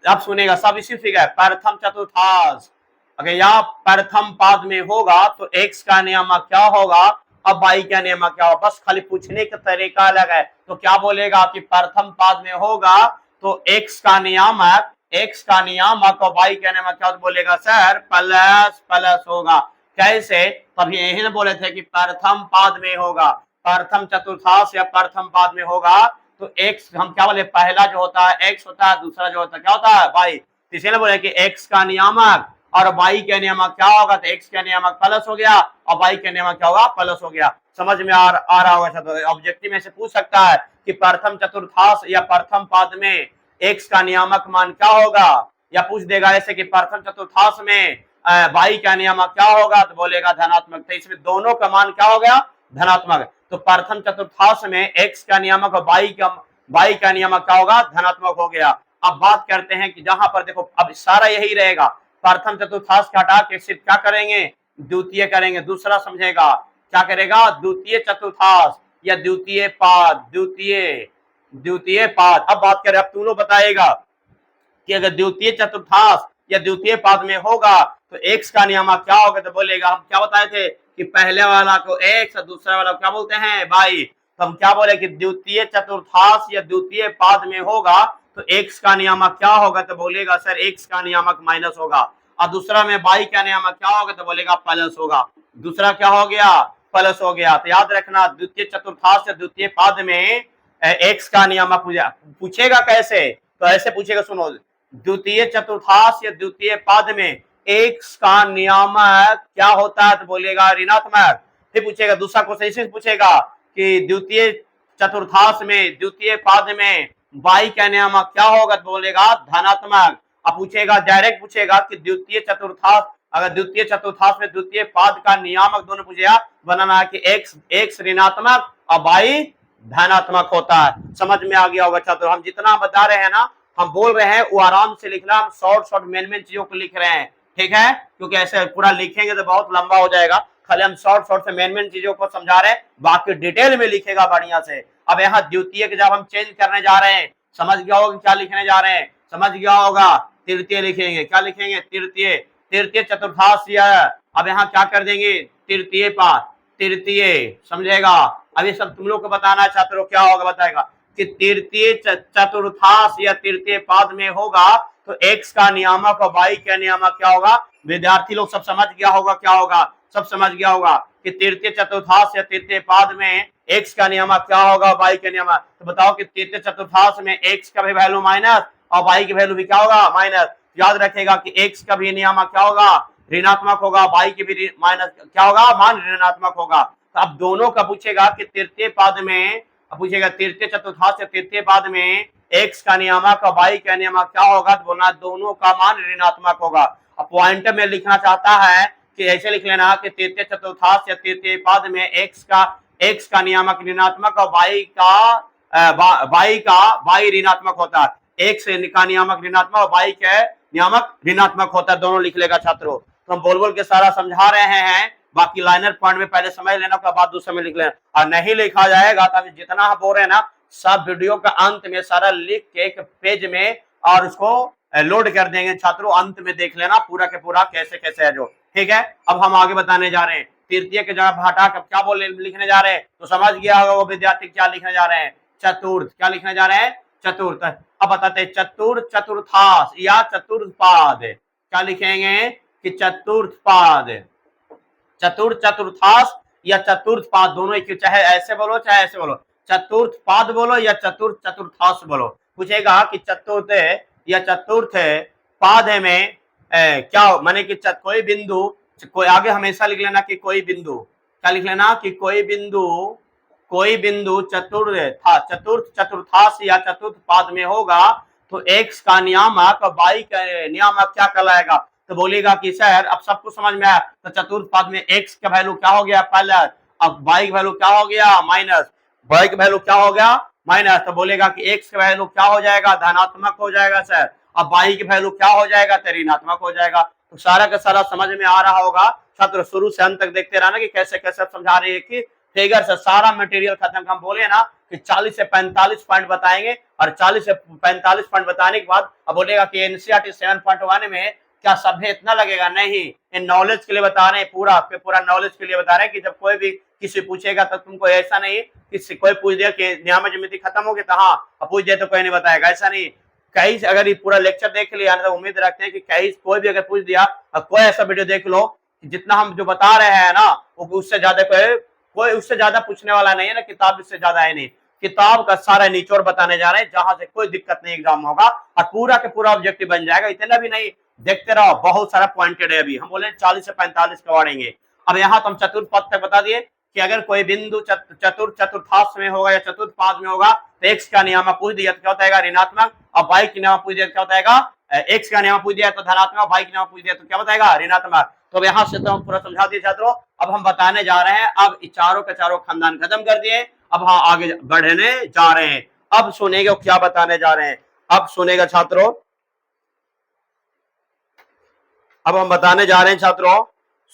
अब सुनेगा सब इसी फिगर, प्रथम चतुर्थांश अगर या प्रथम पाद में होगा तो एक्स का नियामक क्या होगा, अब बाई का नियामक क्या होगा, बस खाली पूछने का तरीका अलग है। तो क्या बोलेगा कि प्रथम पाद में होगा तो एक्स का नियामक, एक्स का नियामक और बाई का नियामक क्या बोलेगा, सर प्लस प्लस होगा। कैसे, तभी यही ना बोले थे कि प्रथम पाद में होगा, प्रथम चतुर्थांश या प्रथम पाद में होगा तो एक्स हम क्या बोले, पहला जो होता है एक्स होता है, दूसरा जो होता है क्या होता है बाई, इसीलिए बोले कि एक्स का नियामक और बाई के नियमक क्या होगा, तो एक्स के नियमक प्लस हो गया और बाई के नियमक क्या होगा, प्लस हो गया। समझ में आ रहा होगा। तो ऑब्जेक्टिव में से पूछ सकता है कि प्रथम चतुर्थांश या प्रथम पद में एक्स का नियामक मान क्या होगा, या पूछ देगा ऐसे कि प्रथम चतुर्थांश में बाई का नियामक क्या होगा, तो बोलेगा धनात्मक। तो इसमें दोनों का मान क्या हो गया, धनात्मक। तो प्रथम चतुर्थांश में एक्स का नियामक और बाई का नियामक क्या होगा, धनात्मक हो गया। अब बात करते हैं कि जहां पर देखो अब सारा यही रहेगा, प्रथम चतुर्थांश का हटा के सिर्फ क्या करेंगे, द्वितीय करेंगे। दूसरा समझेगा क्या करेगा, द्वितीय चतुर्थांश या द्वितीय पाद, द्वितीय पाद। अब बात करें, अब तुम लोग बताएगा कि अगर द्वितीय चतुर्थांश या द्वितीय पाद में होगा तो एक्स का नियामक क्या होगा, तो बोलेगा हम क्या बताए थे कि पहले वाला को एक्स और दूसरा वाला क्या बोलते हैं, बाई। तो हम क्या बोले कि द्वितीय चतुर्थांश या द्वितीय पाद में होगा तो एक्स का नियामक क्या होगा, तो बोलेगा सर एक्स का नियामक माइनस होगा। और दूसरा में बाई का नियामक क्या होगा, तो बोलेगा प्लस होगा। दूसरा क्या हो गया, प्लस हो गया। तो याद रखना द्वितीय चतुर्थांश या द्वितीय पाद में एक्स का नियामक पूछेगा कैसे, तो ऐसे पूछेगा, सुनो, द्वितीय चतुर्थांश या द्वितीय पाद में एक्स का नियामक क्या होता है, तो बोलेगा ऋणात्मक। फिर पूछेगा दूसरा क्वेश्चन ऐसे पूछेगा कि द्वितीय चतुर्थांश में द्वितीय पाद में बाई का नियामक क्या होगा, तो बोलेगा धनात्मक। अब पूछेगा डायरेक्ट पूछेगा कि द्वितीय चतुर्थांश, अगर द्वितीय चतुर्थांश में द्वितीय पाद का नियामक दोनों पूछेगा, बनाना है कि एक्स ऋणात्मक और बाई धनात्मक होता है। समझ में आ गया होगा छात्र। हम जितना बता रहे हैं ना, हम बोल रहे हैं वो आराम से लिखना, हम शॉर्ट मेन चीजों को लिख रहे हैं, ठीक है, क्योंकि ऐसे पूरा लिखेंगे तो बहुत लंबा हो जाएगा। खाली हम शॉर्ट से मेन चीजों को समझा रहे हैं, बाकी डिटेल में लिखेगा बढ़िया से। अब यहाँ द्वितीय के जब हम चेंज करने जा रहे हैं, समझ गया होगा क्या लिखने जा रहे हैं, समझ गया होगा, तृतीय लिखेंगे। क्या लिखेंगे, तृतीय, तृतीय चतुर्थांश। अब यहाँ क्या कर देंगे, तृतीय पाद, तृतीय, समझेगा। अब ये सब तुम लोग को बताना है छात्रों, क्या होगा बताएगा कि तृतीय चतुर्थांश या तृतीय पाद में होगा तो एक्स का नियामक और बाई का नियामक क्या होगा। विद्यार्थी लोग सब समझ गया होगा, क्या होगा, सब समझ गया होगा कि तृतीय चतुर्थांश या तृतीय पाद में एक्स का नियामक क्या होगा, बाई का नियामक। तो बताओ कि तृतीय चतुर्थांश में एक्स का भी वैल्यू माइनस और बाई की वैल्यू भी क्या होगा, माइनस। याद रखेगा कि एक्स का भी नियामक क्या होगा, ऋणात्मक होगा, बाई की भी माइनस क्या होगा, मान ऋणात्मक होगा। तो अब दोनों का पूछेगा कि तृतीय पाद में, पूछेगा तृतीय चतुर्थांश या तृतीय पाद में एक्स का नियामक और बाई का नियामक क्या होगा, तो बोलना दोनों का मान ऋणात्मक होगा। अब पॉइंट में लिखना चाहता है कि ऐसे लिख लेना कि तृतीय चतुर्थांश या तृतीय पाद में एक्स का नियामक ऋणात्मक और बाई ऋणात्मक होता है। एक्स का नियामक ऋणात्मक और बाई के नियामक ऋणात्मक होता है, दोनों लिख लेगा छात्रों। तो हम बोल के सारा समझा रहे हैं, बाकी लाइनर पॉइंट में पहले समझ लेना, उसके बाद दूसरे में लिख लेना। और नहीं लिखा जाएगा तो जितना हम बोल रहे हैं ना, सब वीडियो का अंत में सारा लिख के एक पेज में और उसको लोड कर देंगे छात्रों, अंत में देख लेना पूरा के पूरा कैसे कैसे है जो, ठीक है। अब हम आगे बताने जा रहे हैं, तृतीय के जगह हटा कर क्या बोले लिखने जा रहे हैं, तो समझ गया होगा वो विद्यार्थी क्या लिखने जा रहे हैं, चतुर्थ। क्या लिखने जा रहे हैं, चतुर्थ। अब बताते हैं चतुर्थांश या चतुर्थपाद। क्या लिखेंगे कि चतुर्थपाद, चतुर्थांश या चतुर्थपाद, दोनों एक, चाहे ऐसे बोलो चाहे ऐसे बोलो, चतुर्थपाद बोलो या चतुर्थांश बोलो। पूछेगा कि चतुर्थ या चतुर्थ पाद में क्या माने कि कोई बिंदु, कोई आगे हमेशा लिख लेना कि कोई बिंदु, क्या लिख लेना कि कोई बिंदु चतुर्थ चतुर्थांश या चतुर्थ पाद में होगा तो एक्स का नियामक और बाई का नियामक क्या कहलाएगा, तो बोलेगा कि सर अब सब कुछ समझ में आया। तो चतुर्थ पाद में एक्स का वैल्यू क्या हो गया, प्लस, अब बाई का वैल्यू क्या हो गया, माइनस, बाई का वैल्यू क्या हो गया, माइनस। तो बोलेगा कि एक्स का वैल्यू क्या हो जाएगा, धनात्मक हो जाएगा सर, अब बाई की वैल्यू क्या हो जाएगा, तो ऋणात्मक हो जाएगा। तो सारा का सारा समझ में आ रहा होगा छात्र, शुरू से अंत तक देखते रहना कि कैसे कैसे समझा रहे हैं कि फिगर से सारा मटेरियल खत्म। हम बोले ना कि 40 से 45 पॉइंट बताएंगे और 40 से 45 पॉइंट बताने के बाद अब बोलेगा कि एनसीईआरटी 7.1 में क्या सभ्य इतना लगेगा, नहीं, इन नॉलेज के लिए बता रहे हैं, पूरा नॉलेज के लिए बता रहे हैं कि जब कोई भी किसी पूछेगा तो तुमको ऐसा नहीं कि कोई पूछ दिया कि नियामक ज्यामिति खत्म हो गया तो हाँ, पूछ दिया तो कोई नहीं बताएगा, ऐसा नहीं। कहीं अगर ये पूरा लेक्चर देख लिया तो उम्मीद रखते हैं कि कहीं कोई भी अगर पूछ दिया, और कोई ऐसा वीडियो देख लो जितना हम जो बता रहे हैं ना, वो उससे ज्यादा कोई उससे ज्यादा पूछने वाला नहीं है ना, किताब इससे ज्यादा है नहीं। किताब का सारा निचोड़ बताने जा रहे हैं, जहां से कोई दिक्कत नहीं एग्जाम होगा और पूरा के पूरा ऑब्जेक्टिव बन जाएगा। इतना भी नहीं, देखते रहो, बहुत सारा पॉइंटेड है। अभी हम बोले 40 से 45 कवाड़ेंगे। अब यहाँ तो हम चतुर्थ पद तक बता दिए कि अगर कोई बिंदु चतुर्थांश में होगा या चतुर्थ पाद में होगा तो एक्स का नियम पूछ दिया तो क्या होता है ऋणात्मक, और वाई का नियम पूछ दिया तो क्या होता है एक्स का नियम पूछ दिया तो धनात्मक, वाई का नियम पूछ दिया तो क्या बताएगा ऋणात्मक। तो यहाँ से तो हम पूरा समझा दिए छात्रों। अब हम बताने जा रहे हैं, अब चारों के चारों खानदान खत्म कर दिए, अब हाँ आगे बढ़ने जा रहे हैं। अब सुनेगा क्या बताने जा रहे हैं, अब सुनेगा छात्रों, अब हम बताने जा रहे हैं छात्रों,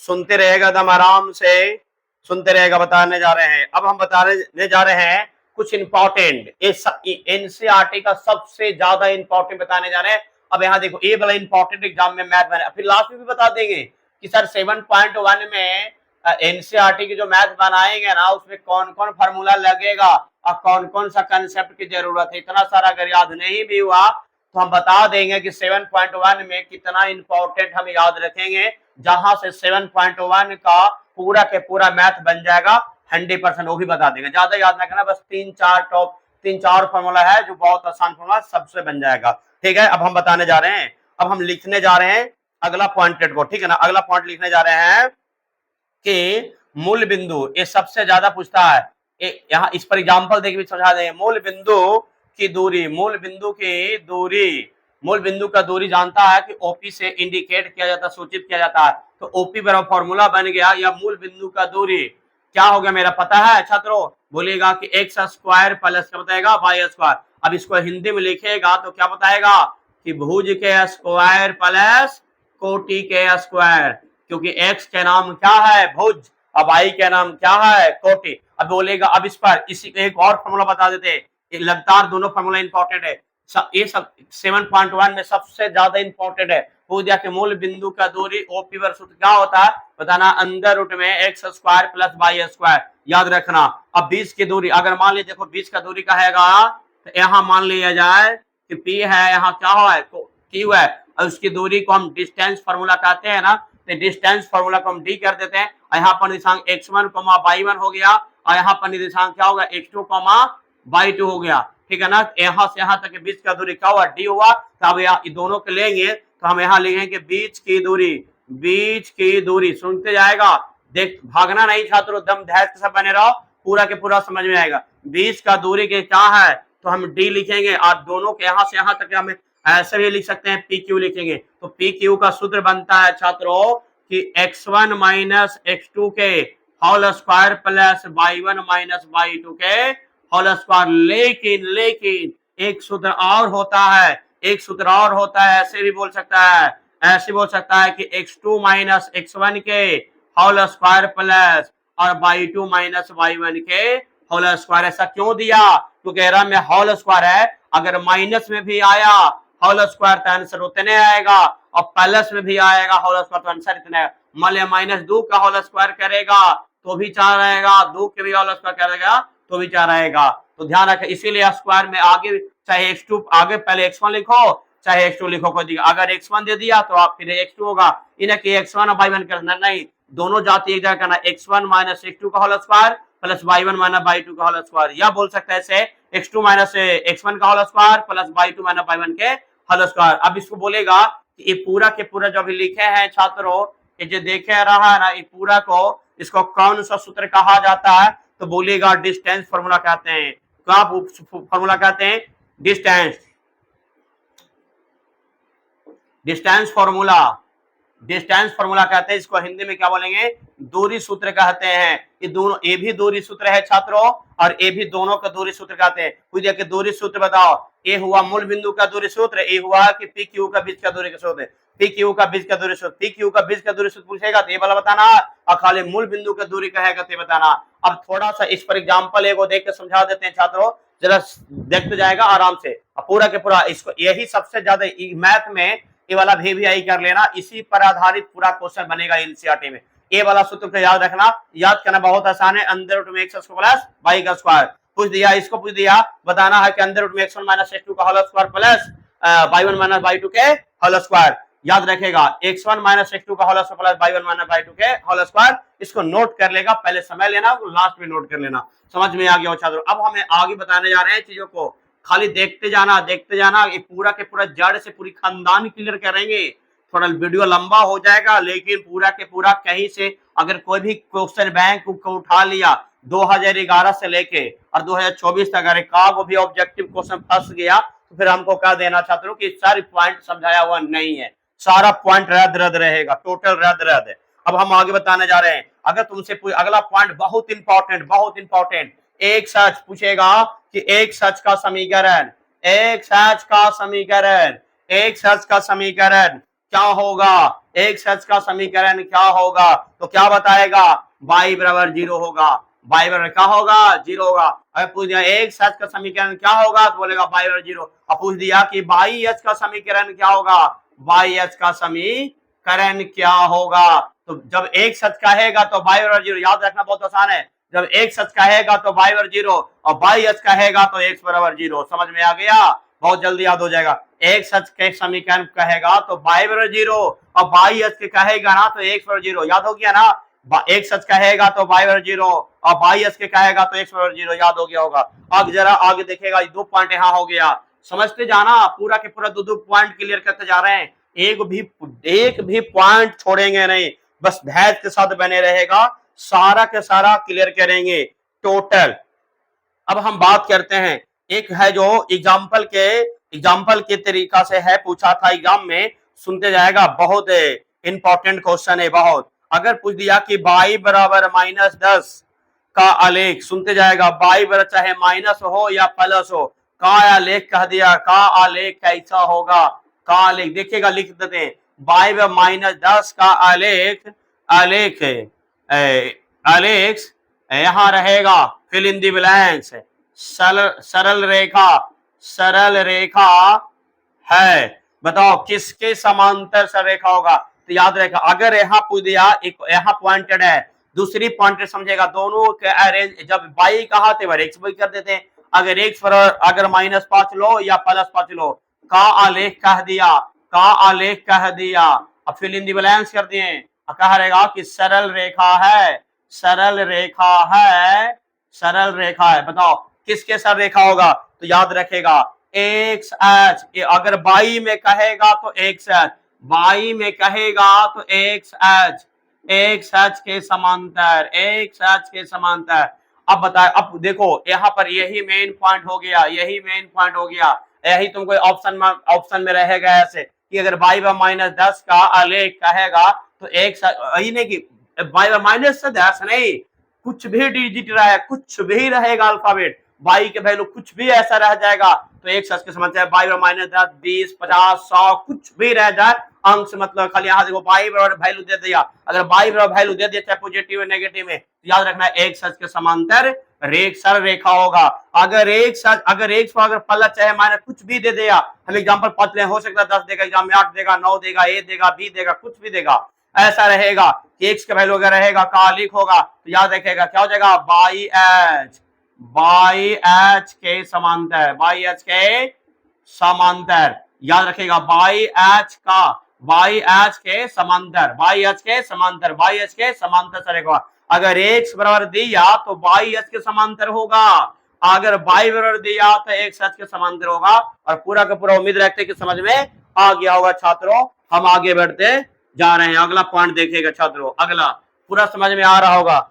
सुनते रहेगा एकदम आराम से, सुनते रहेगा, बताने जा रहे हैं। अब हम बताने जा रहे हैं कुछ इंपॉर्टेंट एनसीईआरटी का सबसे ज्यादा इंपॉर्टेंट बताने जा रहे हैं। अब यहाँ देखो, ये वाला इंपॉर्टेंट एग्जाम में मैथ बने, फिर लास्ट में भी बता देंगे कि सर 7.1 में एनसीईआरटी की जो मैथ बनाएंगे ना, उसमें कौन कौन फार्मूला लगेगा और कौन कौन सा कंसेप्ट की जरूरत है। इतना सारा अगर याद नहीं भी हुआ तो हम बता देंगे कि 7.1 में कितना इंपॉर्टेंट हम याद रखेंगे, जहां से 7.1 का पूरा के पूरा मैथ बन जाएगा 100%, वो भी बता देंगे। ज्यादा याद ना करना, बस 3-4 फॉर्मूला है जो बहुत आसान फॉर्मूला, सबसे बन जाएगा। ठीक है, अब हम बताने जा रहे हैं, अब हम लिखने जा रहे हैं अगला पॉइंटेड को। ठीक है ना, अगला पॉइंट लिखने जा रहे हैं कि मूल बिंदु, ये सबसे ज्यादा पूछता है, यहाँ इस पर एग्जाम्पल देके भी समझा देंगे। मूल बिंदु की दूरी, मूल बिंदु की दूरी, मूल बिंदु का दूरी जानता है कि ओपी से इंडिकेट किया जाता है, सूचित किया जाता है। तो ओपी बराबर फॉर्मूला बन गया, या मूल बिंदु का दूरी क्या हो गया मेरा, पता है छात्रों, बोलेगा कि एक्स स्क्वायर प्लस क्या बताएगा वाई स्क्वायर। अब इसको हिंदी में लिखेगा तो क्या बताएगा कि भुज के स्क्वायर प्लस कोटि के स्क्वायर, क्योंकि एक्स के नाम क्या है भुज, अब आई के नाम क्या है कोटि। अब बोलेगा, अब इस पर इसी एक और फॉर्मूला बता देते हैं, लगातार दोनों फॉर्मूला इंपॉर्टेंट है, ये सब 7.1 में सबसे ज्यादा इंपॉर्टेंट है। पूजा के मूल बिंदु का दूरी ओपी वर्ग सूत्र क्या होता है बताना, अंदर रूट में x square plus y square, याद रखना। अब बीच की दूरी, अगर मान लीजिए देखो बीच का दूरी कहेगा तो यहाँ मान लिया जाए कि पी है, यहाँ क्या है क्यू है, और उसकी दूरी को हम डिस्टेंस फॉर्मूला कहते हैं ना, तो डिस्टेंस फॉर्मूला को हम डी कर देते हैं। यहाँ पर निर्देशांक x1, y1 हो गया, और यहाँ पर निर्देशांक क्या होगा x2, y2 हो गया। ठीक है ना, यहाँ से यहाँ तक के बीच का दूरी क्या हुआ डी हुआ। तो अब यहाँ दोनों को लेंगे तो हम यहाँ लिखेंगे बीच की दूरी, बीच की दूरी, सुनते जाएगा, देख भागना नहीं छात्रों, दम धैर्य के साथ बने रहो, पूरा के पूरा समझ में आएगा। बीच का दूरी के क्या है तो हम डी लिखेंगे, और दोनों के यहाँ से यहाँ तक हम ऐसे भी लिख सकते हैं पी क्यू लिखेंगे। तो पी क्यू का सूत्र बनता है छात्रों कि x1 माइनस x2 के whole square plus y1 minus y2 के होल स्क्वायर। लेकिन एक सूत्र और होता है, एक सूत्र और होता है, ऐसे भी बोल सकता है, ऐसे बोल सकता है कि x2 माइनस x1 के होल स्क्वायर प्लस और y2 माइनस y1 के होल स्क्वायर। ऐसा क्यों दिया, क्योंकि एरा में होल स्क्वायर है, अगर माइनस में भी आया होल स्क्वायर तो आंसर उतने आएगा, और प्लस में भी आएगा होल स्क्वायर तो आंसर इतने आएगा। मान लिया -2 का होल स्क्वायर करेगा तो भी 4 आएगा, 2 के भी होल स्क्वायर करेगा तो भी 4 आएगा। तो ध्यान रखें, इसीलिए स्क्वायर में आगे चाहे x2 आगे पहले x1 लिखो चाहे x2 लिखो, कोई दिक्कत। अगर x1 दे दिया तो आप फिर x2 होगा, इन्हें कि x1 और y1 करना नहीं, दोनों जाति एक जगह करना, x1 माइनस x2 का whole square plus y1 minus y2 का होल स्क्वायर, या बोल सकते हैं ऐसे x2 माइनस x1 का whole square plus y2 minus y1 के होल स्क्वायर। अब इसको बोलेगा कि ये पूरा के पूरा जो भी लिखे हैं छात्रों, ये जो देखे रहा है ना, ये पूरा को इसको कौन सा सूत्र कहा जाता है तो बोलेगा डिस्टेंस फॉर्मूला कहते हैं। क्या फॉर्मूला कहते हैं, डिस्टेंस फॉर्मूला, डिस्टेंस फॉर्मूला कहते हैं। इसको हिंदी में क्या बोलेंगे, दूरी सूत्र कहते हैं। ये दोनों, ये भी दूरी सूत्र है छात्रों, और ये भी दोनों का दूरी सूत्र कहते हैं। पूछिए कि दूरी सूत्र बताओ, ये हुआ मूल बिंदु का दूरी सूत्र, ये हुआ कि पी क्यू का बीच का दूरी का सूत्र, पी क्यू का बीच का दूरी सूत्र, पी क्यू का बीच का दूरी सूत्र पूछेगा तो ये वाला बताना, और खाली मूल बिंदु का दूरी कहेगा तो ये बताना। अब थोड़ा सा इस पर एग्जाम्पल एक देख के समझा देते हैं छात्रों, जरा देखते जाएगा आराम से, पूरा के पूरा इसको, यही सबसे ज्यादा मैथ में ये वाला VVI कर लेना, इसी पर आधारित पूरा क्वेश्चन बनेगा एनसीईआरटी में। ये वाला सूत्र को याद रखना, याद करना बहुत आसान है, अंदर रूट में x प्लस y का स्क्वायर पूछ दिया, इसको पूछ दिया, बताना है कि अंदर रूट में x1 माइनस x2 का whole square plus y1 minus y2 के होल स्क्वायर। याद रखेगा x1 माइनस x2 का whole square plus y1 minus y2 के होल स्क्वायर, इसको नोट कर लेगा, पहले समय लेना, लास्ट में नोट कर लेना। समझ में आ गया हो छात्रों? अब हमें आगे बताने जा रहे हैं चीजों को, खाली देखते जाना, ये पूरा के पूरा जड़ से पूरी खानदान क्लियर करेंगे। थोड़ा वीडियो लंबा हो जाएगा, लेकिन पूरा के पूरा कहीं से अगर कोई भी क्वेश्चन बैंक को उठा लिया 2011 से लेके और 2024 तक अगर का भी ऑब्जेक्टिव क्वेश्चन फंस गया तो फिर हमको कह देना छात्रों कि सारी पॉइंट समझाया हुआ नहीं है, सारा पॉइंट रद्द रहेगा, टोटल रद्द है। अब हम आगे बताने जा रहे हैं। अगर तुमसे अगला पॉइंट बहुत इंपॉर्टेंट, एक सच पूछेगा कि एक सच का समीकरण, एक सच का समीकरण क्या होगा, एक सच का समीकरण क्या होगा, तो क्या बताएगा, y बराबर 0 होगा, y बराबर क्या होगा, 0 होगा। अगर पूछ दिया एक सच का समीकरण क्या होगा तो बोलेगा y बराबर 0। अब पूछ दिया कि y का समीकरण क्या होगा, y का समीकरण क्या होगा, तो जब एक सच कहेगा तो y बराबर 0, याद रखना बहुत आसान है, जब एक सच कहेगा तो y बराबर 0 और y कहेगा तो x बराबर 0। समझ में आ गया, बहुत जल्दी याद हो जाएगा। एक सच के समीकरण कहेगा तो y बराबर 0 और y के कहेगा ना तो x बराबर 0, याद हो गया ना। एक सच कहेगा तो y बराबर 0 और y के कहेगा तो x बराबर 0, याद हो गया होगा। अब जरा आगे देखिएगा, दो पॉइंट यहाँ हो गया, समझते जाना, पूरा के पूरा दो पॉइंट क्लियर करते जा रहे हैं, एक भी पॉइंट छोड़ेंगे नहीं, बस धैर्य के साथ बने रहेगा, सारा के सारा क्लियर करेंगे टोटल। अब हम बात करते हैं, एक है जो एग्जाम्पल के तरीका से है, पूछा था एग्जाम में, सुनते जाएगा, बहुत इंपॉर्टेंट क्वेश्चन है बहुत। अगर पूछ दिया कि y बराबर -10 का आलेख, सुनते जाएगा, y बराबर चाहे माइनस हो या प्लस हो, का आलेख कह दिया, का आलेख कैसा होगा, का आलेख देखिएगा, लिख देते हैं, y बराबर -10 का आलेख यहां रहेगा, फिल इन दी ब्लैंक्स, सरल रेखा है, बताओ किसके समांतर सरल रेखा होगा। तो याद रखेगा, अगर यहाँ पूछ दिया, एक यहाँ पॉइंटेड है, दूसरी पॉइंटेड समझेगा, दोनों के अरेंज, जब y कहा तो x भी कर देते हैं, अगर x पर अगर -5 लो या +5 लो, का आलेख कह दिया, अब फिल इन दी ब्लैंक्स कर दिए, कह रहेगा कि सरल रेखा है, बताओ किसके सरल रेखा होगा। तो याद रखेगा, एक्स एच, अगर y में कहेगा तो एक्स एच, y में कहेगा तो एक्स एच के समांतर, अब बताए, अब देखो यहाँ पर यही मेन पॉइंट हो गया, यही तुमको ऑप्शन में रहेगा ऐसे कि अगर y -10 का आलेख कहेगा तो एक यही नहीं कि y -10 नहीं, कुछ भी डिजिट रहे, कुछ भी रहेगा अल्फाबेट, y के वैल्यू कुछ भी ऐसा रह जाएगा तो एक सच के समझ है, y -10 20 50 100 कुछ भी रह जाए, अंक से मतलब खाली यहाँ देखो y बराबर वैल्यू दे दिया, अगर y बराबर वैल्यू दे दिया चाहे पॉजिटिव या नेगेटिव में, तो याद रखना एक सच के समांतर सरल रेखा होगा। अगर एक पलट चाहे माइनस कुछ भी दे दिया, हम एग्जांपल पढ़ ले, हो सकता है 10 देगा एग्जाम में, 8 देगा, 9 देगा, a देगा, b देगा, कुछ भी देगा, ऐसा रहेगा कि x का वैल्यू अगर रहेगा कालिक होगा तो याद रखेगा क्या हो जाएगा, बाई एच के समांतर, याद रखेगा बाई एच के समांतर चलेगा। अगर x बराबर दिया तो बाई एच के समांतर होगा, अगर y बराबर दिया तो x एच के समांतर होगा, और पूरा का पूरा उम्मीद रखते कि समझ में आ गया होगा छात्रों। हम आगे बढ़ते जा रहे हैं, अगला पॉइंट देखिएगा छात्रों, अगला पूरा समझ में आ रहा होगा।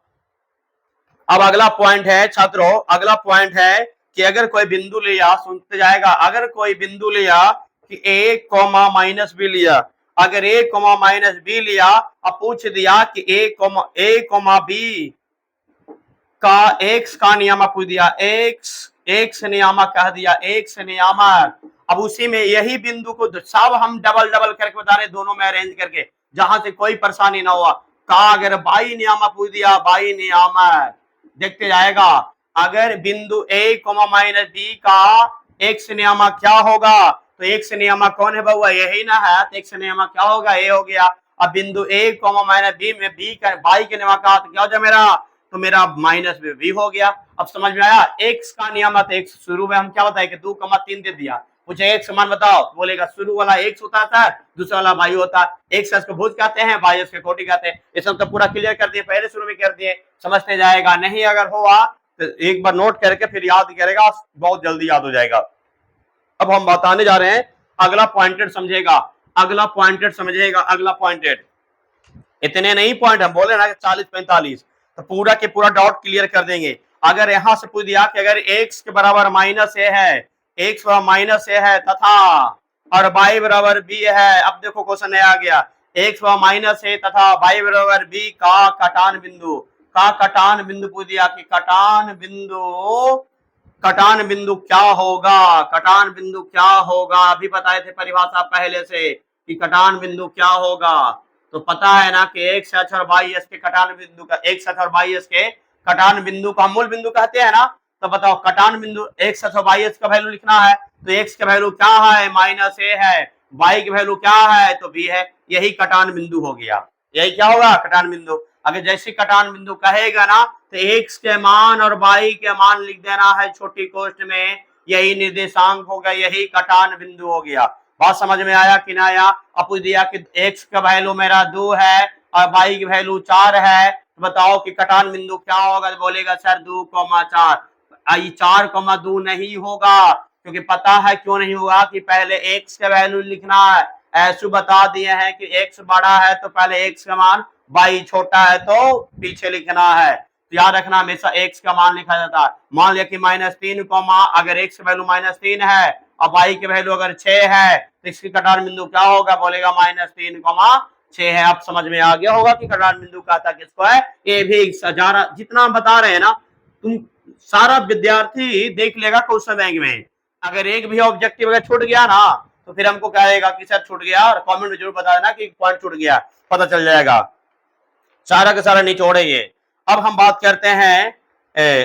अब अगला पॉइंट है छात्रों, अगला पॉइंट है कि अगर कोई बिंदु लिया, सुनते जाएगा, अगर कोई बिंदु लिया कि a, -b लिया, अगर a, -b लिया, अब पूछ दिया कि a, b का x का नियामक पूछ दिया, x नियामक कह दिया, x नियामक, अब उसी में यही बिंदु को सब हम डबल करके बता रहे, दोनों में अरेंज करके, जहां से कोई परेशानी ना हुआ, का अगर बाई नियामक पूछ दिया, बाई नियामक देखते जाएगा, अगर बिंदु a, -b का x नियामक क्या होगा, तो x नियामक कौन है बउआ, यही ना है, तो x नियामक क्या होगा, a हो गया। अब बिंदु a, -b में b का बाई के नियामक का तो क्या हो जाए मेरा -b हो गया। अब समझ में आया, x का नियामक, x शुरू में हम क्या बताए कि 2, 3 दे दिया, पूछे एक्स मान बताओ, बोलेगा शुरू वाला एक्स होता था, दूसरा वाला वाई होता। एक्स को भुज कहते हैं, वाई को कोटि कहते हैं। ये सब तो पूरा क्लियर कर दिए, पहले शुरू में कर दिए, समझते जाएगा। नहीं अगर हुआ तो एक बार नोट करके फिर याद करेगा, बहुत जल्दी याद हो जाएगा। अब हम बताने जा रहे हैं अगला पॉइंटेड समझेगा, अगला पॉइंटेड समझेगा, अगला पॉइंटेड। इतने नहीं पॉइंट हम बोले ना 40-45, तो पूरा के पूरा डाउट क्लियर कर देंगे। अगर यहां से पूछ दिया कि अगर x के बराबर माइनस ए है, x बराबर माइनस ए है तथा और y बराबर b है, अब देखो क्वेश्चन नया आ गया, x बराबर माइनस ए तथा y बराबर b का कटान बिंदु, का कटान बिंदु पूछ दिया कि कटान बिंदु क्या होगा, कटान बिंदु क्या होगा। अभी बताए थे परिभाषा पहले से कि कटान बिंदु क्या होगा, तो पता है ना कि एक्स एच और वाई एस के कटान बिंदु का, एक्स एच और वाई एस के कटान बिंदु का मूल बिंदु कहते हैं ना। तो बताओ कटान बिंदु एक्स एच और वाई एस का वैल्यू लिखना है, तो एक्स का वैल्यू क्या है, माइनस ए है, वाई की वैल्यू क्या है, तो बी है। यही कटान बिंदु हो गया, यही क्या होगा, कटान बिंदु। अगर जैसे कटान बिंदु कहेगा ना तो एक्स के मान और वाई के मान लिख देना है छोटी कोष्ठ में, यही निर्देशांक हो गया, यही कटान बिंदु हो गया। बात समझ में आया कि ना आया। अब पूछ दिया कि एक्स का वैल्यू मेरा 2 है और वाई की वैल्यू 4 है, तो बताओ कि कटान बिंदु क्या होगा, तो बोलेगा सर 2,4। 4,2 नहीं होगा, क्योंकि पता है क्यों नहीं होगा कि पहले एक्स का वैल्यू लिखना है। ऐसे बता दिए हैं कि एक्स बड़ा है तो पहले एक्स का मान, वाई छोटा है तो पीछे लिखना है। तो याद रखना हमेशा एक्स का मान लिखा जाता है। मान लिया कि -3, अगर एक्स का वैल्यू -3 है और वाई की वैल्यू अगर 6 है तो इसकी कटान बिंदु क्या होगा, बोलेगा -3,6 है। अब समझ में आ गया होगा कि कटान बिंदु कहता किसको है, ये भी सजारा जितना हम बता रहे हैं ना, तुम सारा विद्यार्थी देख लेगा क्वेश्चन बैंक में। अगर एक भी ऑब्जेक्टिव अगर छूट गया ना तो फिर हमको कहेगा कि सर छूट गया, और कमेंट में जरूर बता देना कि पॉइंट छूट गया, पता चल जाएगा। सारा का सारा निचोड़ है ये। अब हम बात करते हैं,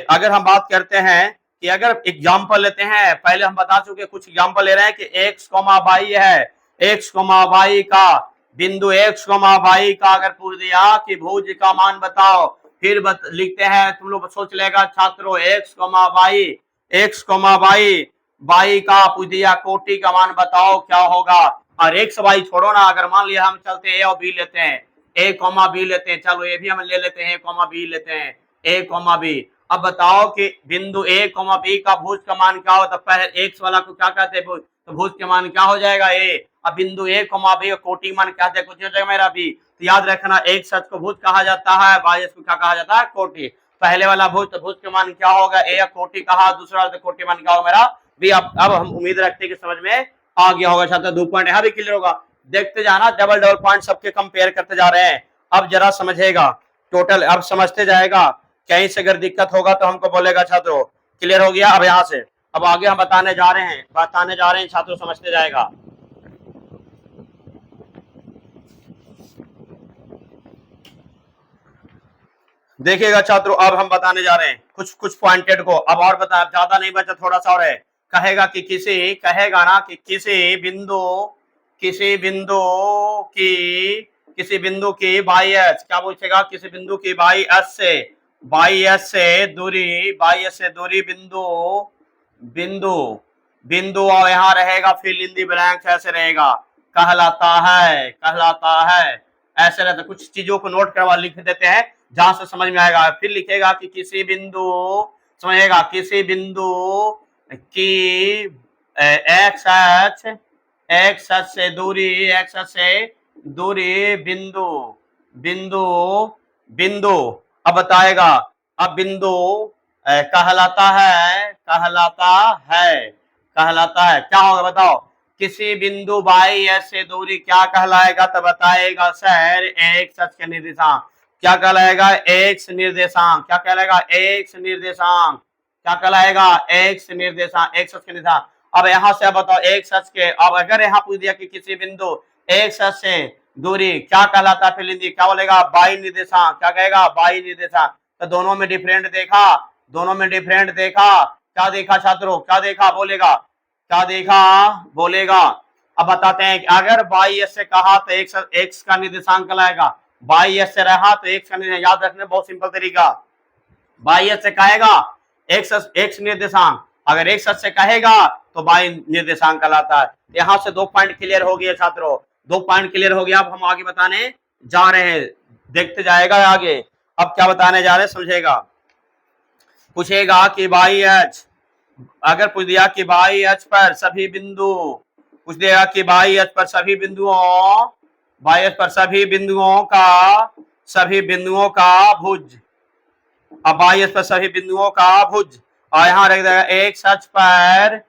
अगर हम बात करते हैं कि अगर एग्जाम्पल लेते हैं, पहले हम बता चुके कुछ एग्जाम्पल ले रहे हैं कि एक्स कोमा वाई है, एक्स कोमा वाई का बिंदु, एक्स कोमा वाई का अगर पूछ दिया कि भुज का मान बताओ, फिर लिखते हैं, तुम लोग सोच लेगा छात्रों, x comma y, x comma y, y का पूछ दिया कोटि का मान बताओ क्या होगा। और एक्स वाई छोड़ो ना, अगर मान लिया हम चलते ए और बी लेते हैं, ए कॉमा बी लेते हैं, चलो ये भी हम ले लेते हैं, ए कॉमा बी लेते हैं, ए कॉमा बी। अब बताओ कि बिंदु ए कॉमा बी का भुज का मान क्या हो, तो पहले एक्स वाला को क्या कहते हैं, भुज, तो भुज के मान क्या हो जाएगा, ए। अब बिंदु ए कॉमा बी कोटि मान कहते हैं, कुछ हो जाएगा मेरा बी। तो याद रखना एक सच को भुज कहा जाता है, वाई को क्या कहा जाता है, कोटि। पहले वाला भुज, तो भुज के मान क्या होगा, ए कोटि कहा, दूसरा तो कोटि मान क्या होगा मेरा बी। अब हम उम्मीद रखते हैं कि समझ में आ गया होगा छात्र, 2 पॉइंट यहाँ भी क्लियर होगा। देखते जाना, डबल डबल पॉइंट सबके कंपेयर करते जा रहे हैं। अब जरा समझेगा टोटल, अब समझते जाएगा, कहीं से अगर दिक्कत होगा तो हमको बोलेगा छात्रों। क्लियर हो गया। अब यहाँ से अब आगे हम बताने जा रहे हैं छात्रों, समझते जाएगा। देखिएगा छात्रों, अब हम बताने जा रहे हैं कुछ पॉइंटेड को। अब और बता, ज्यादा नहीं बचा, थोड़ा सा और है। कहेगा कि कहेगा ना कि किसी बिंदु की बाई एस, क्या पूछेगा, किसी बिंदु की बाई एस से दूरी बिंदु और यहाँ रहेगा फिल इन दी ब्लैंक्स, ऐसे रहेगा, कहलाता है। ऐसे रहता, कुछ चीजों को नोट करवा लिख देते हैं जहां से समझ में आएगा। फिर लिखेगा कि किसी बिंदु, समझेगा, किसी बिंदु की एक्स एच से दूरी बिंदु। अब बताएगा, अब बिंदु कहलाता है क्या होगा, बताओ। किसी बिंदु बाई एस से दूरी क्या कहलाएगा, तो बताएगा सर एक्स अक्ष के निर्देशांक। क्या कहलाएगा, एक्स निर्देशांक। क्या कहलाएगा, एक्स निर्देशांक। क्या कहलाएगा, एक्स निर्देशांक, एक्स अक्ष के निर्देशांक। अब यहाँ से बताओ एक्स अक्ष के, अब अगर यहाँ पूछ दिया कि किसी बिंदु एक्स अक्ष से दूरी क्या कहलाता है, फिर क्या बोलेगा, बाई निर्देशांक। क्या कहेगा, बाई निर्देशांक। तो दोनों में डिफरेंट देखा, क्या देखा छात्रों, क्या देखा, बोलेगा। अब बताते हैं कि अगर बाई एस से कहा तो एक्स का निर्देशांक कहलाएगा, बाई एस से रहा तो एक्स का निर्देशांक। याद रखने बहुत सिंपल तरीका, बाई एस से कहेगा एक्स निर्देशांक, अगर एक्स से कहेगा तो बाई निर्देशांक कहलाता है। यहां से 2 पॉइंट क्लियर हो गए छात्रों, 2 पॉइंट क्लियर हो गया। अब हम आगे बताने जा रहे हैं, देखते जाएगा आगे। अब क्या बताने जा रहे हैं समझेगा। पूछेगा कि बाई एच, अगर पूछ दिया कि बाई एच पर सभी बिंदु, पूछ देगा कि बाई एच पर सभी बिंदुओं, बाई एच पर सभी बिंदुओं का भुज, अब बाई एच पर सभी बिंदुओं का भुज, और यहां रख देगा एक सच पर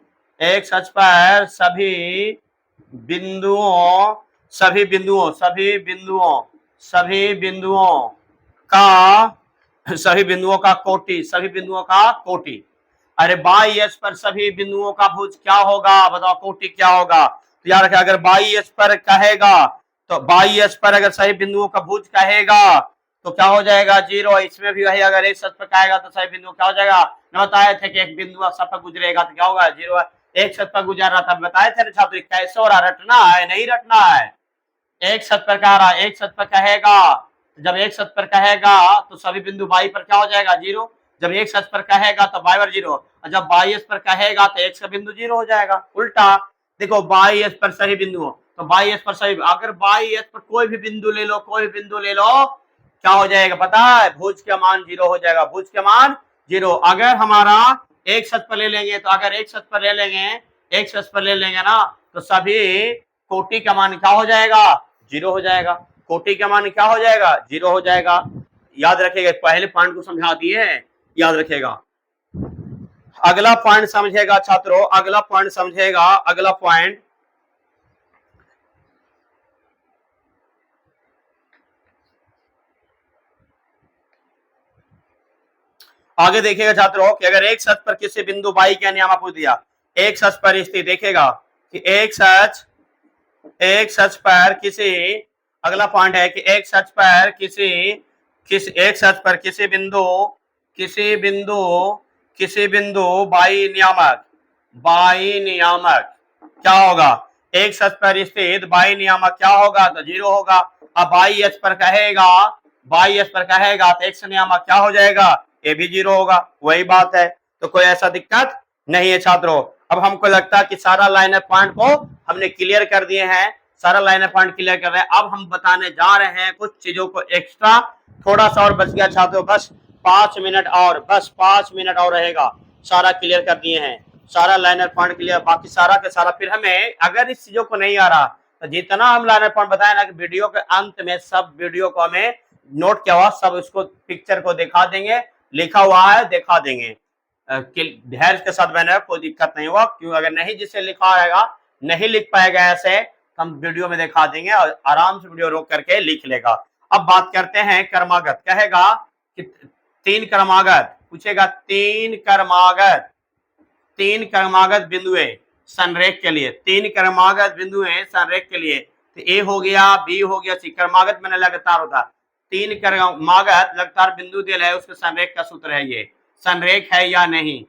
सभी बिंदुओं का कोटि। अरे बाई एच पर सभी बिंदुओं का भुज क्या होगा, बताओ कोटि क्या होगा। तो याद रखें, अगर बाई एच पर कहेगा तो बाई एच पर अगर सभी बिंदुओं का भुज कहेगा तो क्या हो जाएगा 0। इसमें भी वही, अगर एक सच पर कहेगा तो सभी बिंदु क्या हो जाएगा, न बताए थे कि एक बिंदु सब पर गुजरेगा तो क्या होगा 0। एक सच पर गुजर रहा था, बताए थे ना छात्र कैसे हो रहा, रटना है नहीं रटना है। एक सच पर कह रहा, एक सच पर कहेगा, जब एक सच पर कहेगा तो सभी बिंदु बाई पर क्या हो जाएगा 0। जब एक सच पर कहेगा तो बाई पर 0, और जब बाई एच पर कहेगा तो एक का बिंदु 0 हो जाएगा। उल्टा देखो, बाई एच पर सही बिंदु, तो बाई एच पर सही, अगर बाई एच पर कोई भी बिंदु ले लो, क्या हो जाएगा पता है, भुज का मान 0 हो जाएगा, भुज का मान 0। अगर हमारा एक सच पर ले लेंगे, तो अगर एक सच पर ले लेंगे ना, तो सभी कोटि का मान क्या हो जाएगा 0 हो जाएगा। कोटि का मान क्या हो जाएगा 0 हो जाएगा। याद रखिएगा, पहले पॉइंट को समझा दिए हैं, याद रखेगा। अगला पॉइंट समझेगा छात्रों, अगला पॉइंट आगे देखिएगा छात्रों कि अगर एक सच पर किसी बिंदु बाई का नियम पूछ दिया, एक सच पर स्थिति, देखिएगा कि एक सच पर किसी, अगला पॉइंट है कि एक सच पर किसी बिंदु बाई नियामक क्या होगा, एक सच पर स्थित बाई नियामक क्या होगा तो 0 होगा। अब बाई एच पर कहेगा तो एक्स नियामक क्या हो जाएगा, ये भी 0 होगा। वही बात है, तो कोई ऐसा दिक्कत नहीं है छात्रों। अब हमको लगता है कि सारा लाइन ऑफ पॉइंट को हमने क्लियर कर दिए हैं, सारा लाइन ऑफ पॉइंट क्लियर कर रहे हैं। अब हम बताने जा रहे हैं कुछ चीजों को एक्स्ट्रा, थोड़ा सा और बच गया छात्रों, बस 5 मिनट और रहेगा, सारा क्लियर कर दिए हैं, सारा लाइन ऑफ पॉइंट क्लियर, बाकी सारा के सारा। फिर हमें अगर इस चीजों को नहीं आ रहा तो जितना हम लाइन ऑफ पॉइंट बताए ना, कि वीडियो के अंत में सब वीडियो को हमें नोट किया हुआ सब इसको पिक्चर को दिखा देंगे, लिखा हुआ है दिखा देंगे, धैर्य के साथ बने, कोई दिक्कत नहीं हुआ। क्यों, अगर नहीं जिससे लिखा रहेगा नहीं लिख पाएगा ऐसे, हम वीडियो में दिखा देंगे और आराम से वीडियो रोक करके लिख लेगा। अब बात करते हैं क्रमागत, कहेगा कि 3 क्रमागत, पूछेगा 3 क्रमागत बिंदुए संरेख के लिए, 3 क्रमागत बिंदुए संरेख के लिए, तो ए हो गया, बी हो गया, सी। क्रमागत मैंने लगातार होता, 3 क्रमागत लगातार बिंदु दिया है, उसके संरेख का सूत्र है ये, संरेख है या नहीं,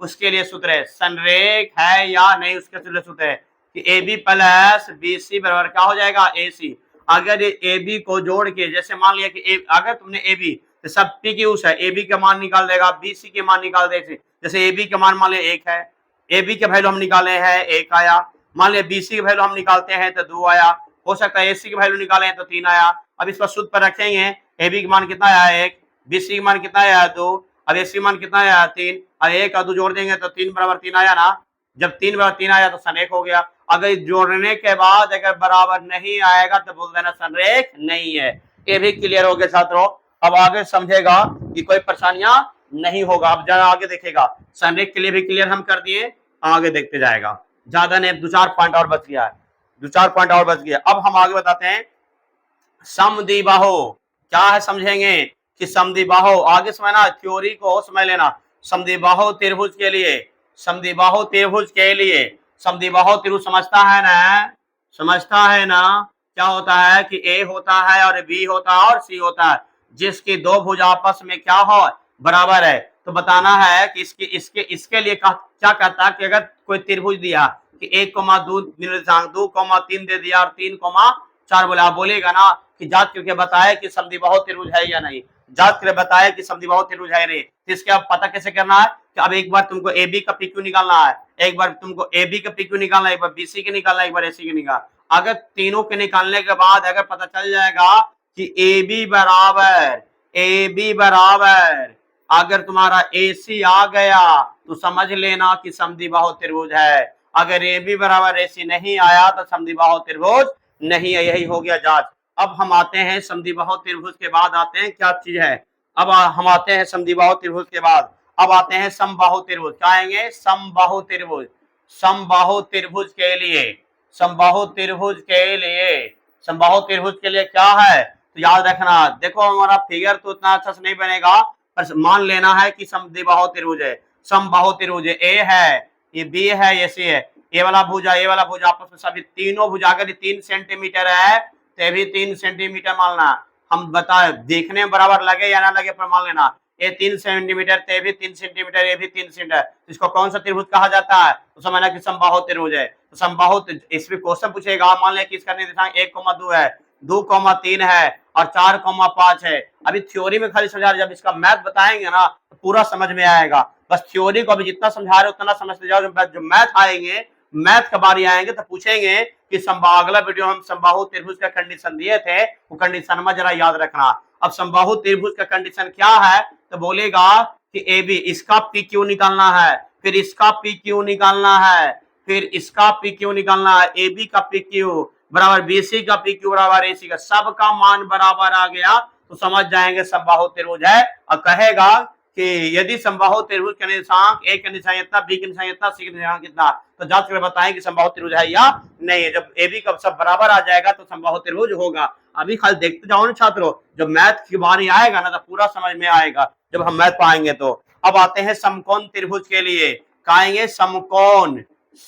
उसके लिए सूत्र है, संरेख है या नहीं उसके लिए सूत्र है कि a b plus b c बराबर क्या हो जाएगा ए सी। अगर ए बी को जोड़ के, जैसे मान लिया कि अगर तुमने ए बी तो सब पी की उस है, ए बी का मान निकाल देगा, बी सी के मान निकाल देगा। जैसे ए बी का मान लिया 1 है, ए बी के वैल्यू हम निकाले हैं 1 आया, मान लिया बी सी के वैल्यू हम निकालते हैं तो 2 आया, हो सकता है ए सी के वैल्यू निकाले हैं तो 3 आया। अब इस पर सूत्र पर रखेंगे, ए बी का मान कितना आया 1, बी सी का मान कितना आया 2, अब ए सी मान कितना आया 3, अब 1 और 2 जोड़ देंगे तो 3 बराबर 3 आया ना। जब 3 बराबर 3 आया तो संरेख हो गया। अगर जोड़ने के बाद अगर बराबर नहीं आएगा तो बोल देना संरेख नहीं है। ये भी क्लियर हो गया छात्रों। अब आगे समझेगा कि कोई परेशानियां नहीं होगा। अब जरा आगे देखेगा, संरेख के लिए भी क्लियर हम कर दिए, आगे देखते जाएगा, ज्यादा नहीं, 2-4 पॉइंट और बच गया है, 2-4 पॉइंट और बच गया। अब हम आगे बताते हैं समद्विबाहु क्या है, समझेंगे कि समद्विबाहु, आगे समझना, थ्योरी को समझ लेना। समद्विबाहु त्रिभुज के लिए, समद्विबाहु त्रिभुज समझता है ना, क्या होता है कि ए होता है और बी होता है और सी होता है, जिसकी 2 भुज आपस में क्या हो बराबर है। तो बताना है कि इसके लिए क्या कहता है कि अगर कोई त्रिभुज दिया कि 1,2 निर्देशांक 2,3 दे दिया और 3,4 बोला, बोलेगा ना कि जांच करके बताए कि समद्विबाहु त्रिभुज है या नहीं, जांच करके बताए कि समद्विबाहु त्रिभुज है या नहीं। तो इसके अब पता कैसे करना है कि अब एक बार तुमको ए बी का पी क्यू निकालना है, एक बार तुमको ए बी का पी क्यू निकालना है, एक बार बी सी के निकालना है, एक बार ए सी के निकालना। अगर तीनों के निकालने के बाद अगर पता चल जाएगा कि ए बी बराबर अगर तुम्हारा ए सी आ गया तो समझ लेना कि समद्विबाहु त्रिभुज है। अगर ए बी बराबर ए सी नहीं आया तो समद्विबाहु त्रिभुज नहीं है। यही हो गया जांच। अब हम आते हैं समद्विबाहु त्रिभुज के बाद आते हैं क्या चीज है, अब हम आते हैं समद्विबाहु त्रिभुज के बाद अब आते हैं समबाहु त्रिभुज। क्या आएंगे? समबाहु त्रिभुज। समबाहु त्रिभुज के लिए समबाहु त्रिभुज के लिए समबाहु त्रिभुज के लिए क्या है तो याद रखना। देखो हमारा फिगर तो उतना अच्छा से नहीं बनेगा, पर मान लेना है कि समद्विबाहु त्रिभुज है। समबाहु त्रिभुज ए है, ये बी है, ये सी है। ए वाला भुजा आपस में सभी तीनों भुजा अगर 3 सेंटीमीटर है तो ये भी 3 सेंटीमीटर मानना। हम बताए देखने में बराबर लगे या ना लगे पर मान लेना। ये 3 सेंटीमीटर, ते भी 3 सेंटीमीटर, ये भी 3 सेंटीमीटर, इसको कौन सा त्रिभुज कहा जाता है? तो समझना कि समबाहु त्रिभुज है। तो समबाहु, इसमें क्वेश्चन पूछेगा, मान लें कि इसका निर्देशांक 1,2 है, 2,3 है और 4,5 है। अभी थ्योरी में खाली समझा रहे, जब इसका मैथ बताएंगे ना तो पूरा समझ में आएगा। बस थ्योरी को अभी जितना समझा रहे उतना समझते जाओ। जो मैथ आएंगे, मैथ का बारी आएंगे तो पूछेंगे कि अगला वीडियो हम समबाहु त्रिभुज का कंडीशन दिए थे, वो कंडीशन में जरा याद रखना। अब समबाहु त्रिभुज का कंडीशन क्या है तो बोलेगा कि ए बी, इसका पी क्यू निकालना है, फिर इसका पी क्यू निकालना है, फिर इसका पी क्यू निकालना है। ए बी का पी क्यू बराबर बी सी का पी क्यू बराबर ए सी का, सबका मान बराबर आ गया तो समझ जाएंगे समबाहु त्रिभुज है। और कहेगा कि यदि समबाहु त्रिभुज का निर्देशांक ए का निर्देशांक इतना, बी का निर्देशांक इतना, सी का निर्देशांक कितना, तो जांच कर बताएं कि समबाहु त्रिभुज है या नहीं है। जब ए बी का सब बराबर आ जाएगा तो समबाहु त्रिभुज होगा। अभी खाली देखते जाओ ना छात्रों, जब मैथ की बारी आएगा ना तो पूरा समझ में आएगा जब हम मैथ पाएंगे तो। अब आते हैं समकोण त्रिभुज के लिए। कहेंगे समकोण,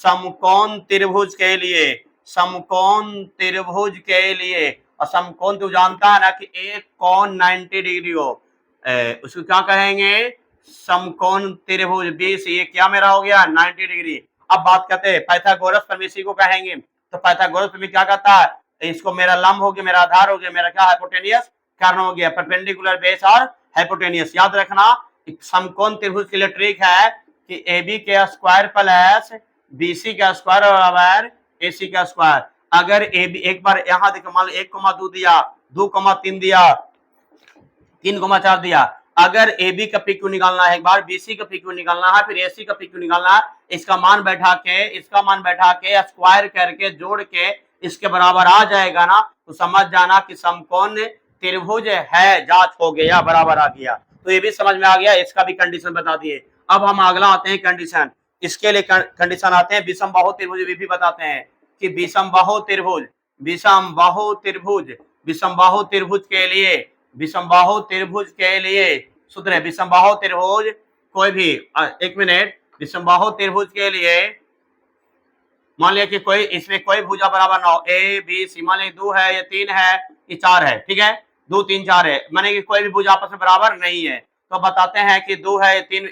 समकोण त्रिभुज के लिए, समकोण त्रिभुज के लिए। और समकोण तो जानता है ना कि एक कोण 90 डिग्री हो, उसको क्या कहेंगे? समकोण त्रिभुज। बीस, ये क्या मेरा हो गया? 90 डिग्री। अब बात करते हैं पाइथागोरस प्रमेय को कहेंगे। तो पाइथागोरस प्रमेय क्या कहता है? इसको मेरा लंब हो गया, मेरा आधार हो गया, मेरा क्या हाइपोटेनियस कारण हो गया, परपेंडिकुलर बेस और हाइपोटेनियस। याद रखना समकोण त्रिभुज के लिए ट्रिक है कि ए बी के स्क्वायर प्लस बी सी का स्क्वायर बराबर ए सी का स्क्वायर। अगर ए बी, एक बार यहाँ देखो, मान लो 1,2 दिया, 2,3 दिया, 3,4 दिया। अगर ए बी का पी क्यू निकालना है, एक बार बी सी का पी क्यू निकालना है, फिर ए सी का पी क्यू निकालना है, इसका मान बैठा के स्क्वायर करके जोड़ के इसके बराबर आ जाएगा ना तो समझ जाना कि समकोण त्रिभुज है। जांच हो गया, बराबर आ गया। तो ये भी समझ में आ गया, इसका भी कंडीशन बता दिए। अब हम अगला आते हैं कंडीशन। इसके लिए कंडीशन आते हैं विषमबाहु त्रिभुज भी बताते हैं कि विषमबाहु त्रिभुज, विषमबाहु त्रिभुज, विषमबाहु त्रिभुज के लिए, विषमबाहु त्रिभुज के लिए सूत्र है विषमबाहु त्रिभुज कोई भी, एक मिनट, विषमबाहु त्रिभुज के लिए मान लिया कि कोई इसमें कोई भुजा बराबर ना हो, ए बी सी, मान लिया 2 है, ये 3 है, ये 4 है, ठीक है, 2 3 4 है, माने कि कोई भी भुजा आपस में बराबर नहीं है। तो बताते हैं कि 2 है, 3,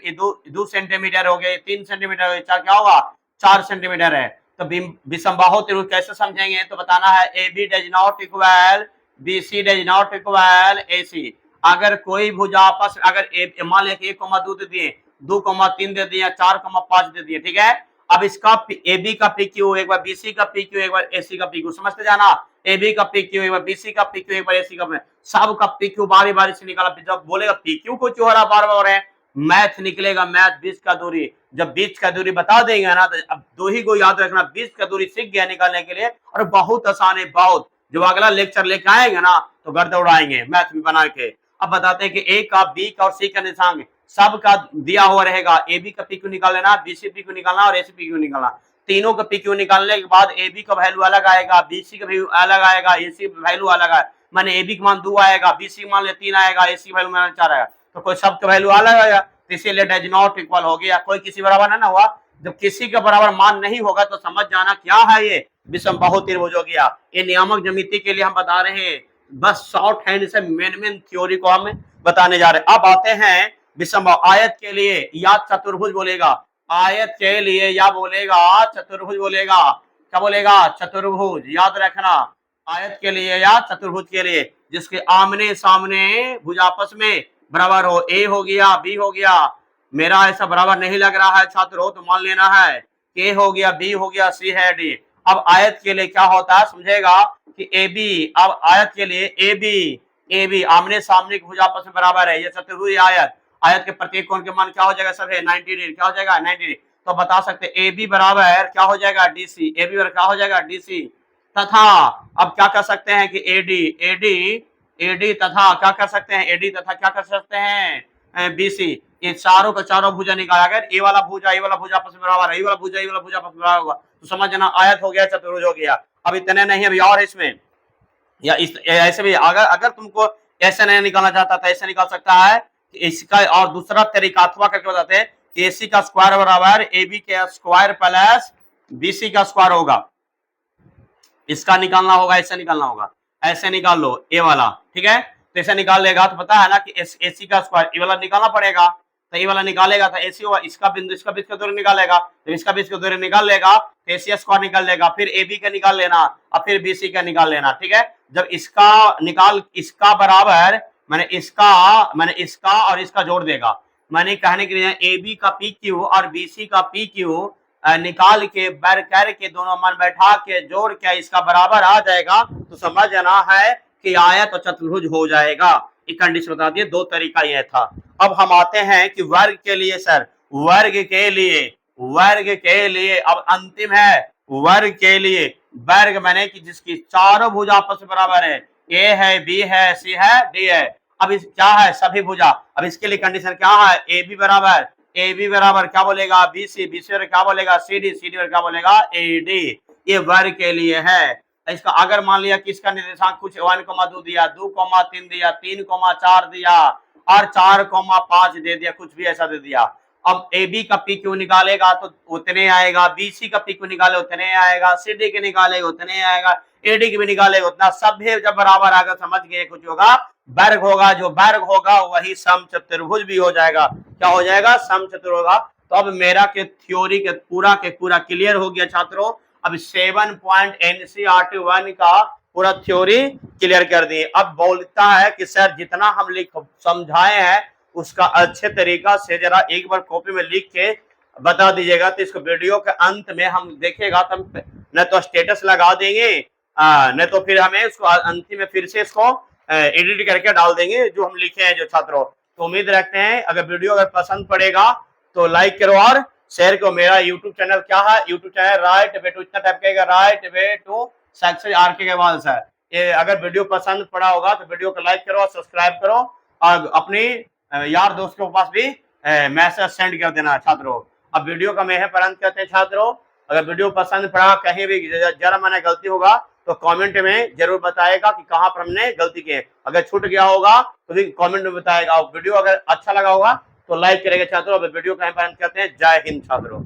2 सेंटीमीटर हो गए, 3 सेंटीमीटर हो गए, क्या होगा? 4 सेंटीमीटर है। तो विषमबाहु त्रिभुज कैसे समझेंगे? तो बताना है A B does not equal B C does not equal A C. अगर कोई भुजा आपस, अगर मान लिया कि 1,2 दे दिए, 2,3 दे दिए, 4,5 दे दिए, ठीक है। अब इसका ए बी का पी क्यू, एक बार बी सी का पी क्यू, एक बार ए सी का पी क्यू, समझते जाना। ए बी का पी क्यू, एक बार बी सी का पी क्यू, एक बार ए सी का, सब का पी क्यू बारी बारी से निकाला। जब बोलेगा पी क्यू को क्यों हो रहा बार बार हो रहे हैं, मैथ निकलेगा, मैथ बीच का दूरी। जब बीच का दूरी बता देंगे ना तो अब दो ही को याद रखना, बीच का दूरी सीख गया निकालने के लिए, और बहुत आसान है, बहुत। जब अगला लेक्चर लेके आएंगे ना तो गर्द उड़ाएंगे मैथ में बना के। अब बताते हैं कि ए का, बी का और सी का निर्देशांक सब का दिया हुआ रहेगा। ए बी का पी क्यू निकाल लेना, बी सी पी क्यू निकालना और ए सी पी क्यू निकालना। तीनों का पी क्यू निकालने के बाद ए बी का वैल्यू अलग आएगा, बी सी का वैल्यू अलग आएगा, ए सी का वैल्यू अलग आएगा। माने ए बी का मान 2 आएगा, बी सी मान 3 आएगा, ए सी का वैल्यू मान 4 आएगा। तो कोई सब का वैल्यू अलग आएगा, तो इसीलिए डज नॉट इक्वल हो गया, कोई किसी बराबर ना हुआ। जब किसी का बराबर मान नहीं होगा तो समझ जाना क्या है, ये विषमबाहु त्रिभुज हो गया। ये नियामक ज्यामिति के लिए हम बता रहे हैं, बस शॉर्ट हैंड से मेन थ्योरी को हम बताने जा रहे हैं। अब आते हैं विषमबाहु। आयत के लिए या चतुर्भुज बोलेगा, आयत के लिए या बोलेगा चतुर्भुज बोलेगा, क्या बोलेगा? चतुर्भुज। याद रखना, आयत के लिए या चतुर्भुज के लिए जिसके आमने सामने भुज आपस में बराबर हो, ए हो गया, बी हो गया, मेरा ऐसा बराबर नहीं लग रहा है छात्रों, तो मान लेना है ए हो गया, बी हो गया, सी है, डी। अब आयत के लिए क्या होता है समझेगा कि ए बी, अब आयत के लिए ए बी आमने सामने की भुजा आपस में बराबर है, ये चतुर्भुज आयत, आयत के प्रत्येक कोण के मान क्या हो जाएगा सब है 90 डिग्री, क्या हो जाएगा 90 डिग्री। तो बता सकते ए बी बराबर क्या हो जाएगा डीसी, ए बी बराबर क्या हो जाएगा डीसी। तथा अब क्या कर सकते हैं कि एडी तथा क्या कर सकते हैं, एडी तथा क्या कर सकते हैं बीसी, ये चारों का चारों भुजा निकाला। अगर ए वाला भुजा आपस में बराबर है, ए वाला भुजा आपस में बराबर होगा, तो समझना आयत हो गया, चतुर्भुज हो गया। अब इतने नहीं, अभी और इसमें या इस ऐसे भी अगर तुमको ऐसे नहीं निकालना चाहता तो ऐसे निकाल सकता है कि इसका और दूसरा तरीका अथवा करके बताते हैं कि एसी का स्क्वायर बराबर ए बी के स्क्वायर प्लस बीसी का स्क्वायर होगा। इसका निकालना होगा, ऐसे निकालना होगा, ऐसे निकाल लो ए वाला, ठीक है। तो ऐसे निकाल लेगा तो पता है ना कि एसी का स्क्वायर ए वाला निकालना पड़ेगा, तो ए वाला निकालेगा तो एसी होगा, इसका बिंदु इसका बीच का दूरी निकालेगा, तो इसका बीच का दूरी निकाल लेगा तो एसी स्क्वायर निकाल लेगा, फिर ए बी का निकाल लेना और फिर बीसी का निकाल लेना, ठीक है। जब इसका निकाल इसका बराबर मैंने इसका और इसका जोड़ देगा, मैंने कहने के लिए ए बी का पी क्यू और बीसी का पी क्यू निकाल के बर कर के दोनों मान बैठा के जोड़ के इसका बराबर आ जाएगा, तो समझ जाना है कि आयत और चतुर्भुज हो जाएगा। एक कंडीशन बता दिए, दो तरीका यह था। अब हम आते हैं कि वर्ग के लिए सर, वर्ग के लिए अब अंतिम है वर्ग के लिए। वर्ग मैंने कि जिसकी चारों भुजा आपस में बराबर है, ए है, बी है, सी है, डी है। अब इस क्या है सभी भुजा, अब इसके लिए कंडीशन क्या है, ए बी बराबर क्या बोलेगा बीसी, बीसी और क्या बोलेगा सीडी, सीडी और क्या बोलेगा एडी। ये वर्ग के लिए है। इसका अगर मान लिया कि इसका निर्देशांक कुछ 1,2 दिया, 2,3 दिया, 3,4 दिया और 4,5 दे दिया, कुछ भी ऐसा दे दिया। अब ए बी का पी क्यू निकालेगा तो उतने आएगा, बीसी का पी क्यू निकाले उतने आएगा, सीडी के निकालेगा उतने आएगा, एडी की भी निकालेगा उतना। सभी जब बराबर आएगा समझ गए कुछ होगा वर्ग होगा, जो वर्ग होगा वही समचतुर्भुज भी हो जाएगा। क्या हो जाएगा समचतुर्भुज होगा। तो अब मेरा के थ्योरी के पूरा क्लियर हो गया छात्रों। अब 7 पॉइंट एनसीईआरटी 1 का पूरा थ्योरी क्लियर कर दिए। अब बोलता है कि सर जितना हम समझाए हैं उसका अच्छे तरीका से जरा एक बार कॉपी में लिख के बता दीजिएगा, तो इसको वीडियो के अंत में हम देखेगा तो हम न तो स्टेटस लगा देंगे न तो फिर हमें इसको अंतिम में फिर से इसको एडिट करके डाल देंगे जो हम लिखे हैं जो छात्रों। तो उम्मीद रखते हैं अगर वीडियो अगर पसंद पड़ेगा तो लाइक करो और शेयर करो। मेरा यूट्यूब चैनल क्या है, YouTube channel right way to, इतना टाइप करेगा right way to success RK के बाद सर। ये अगर वीडियो पसंद पड़ा होगा तो वीडियो को लाइक करो, सब्सक्राइब करो और अपनी यार दोस्तों के पास भी मैसेज सेंड कर देना छात्रों। अब वीडियो का मैं परंत करते हैं छात्रों। अगर वीडियो पसंद पड़ा, कहीं भी जरा मैंने गलती होगा तो कमेंट में जरूर बताएगा कि कहां पर हमने गलती की है। अगर छूट गया होगा तो भी कमेंट में बताएगा। वीडियो अगर अच्छा लगा होगा तो लाइक करेगा छात्रों। अब वीडियो कहीं परंत करते हैं। जय हिंद छात्रों।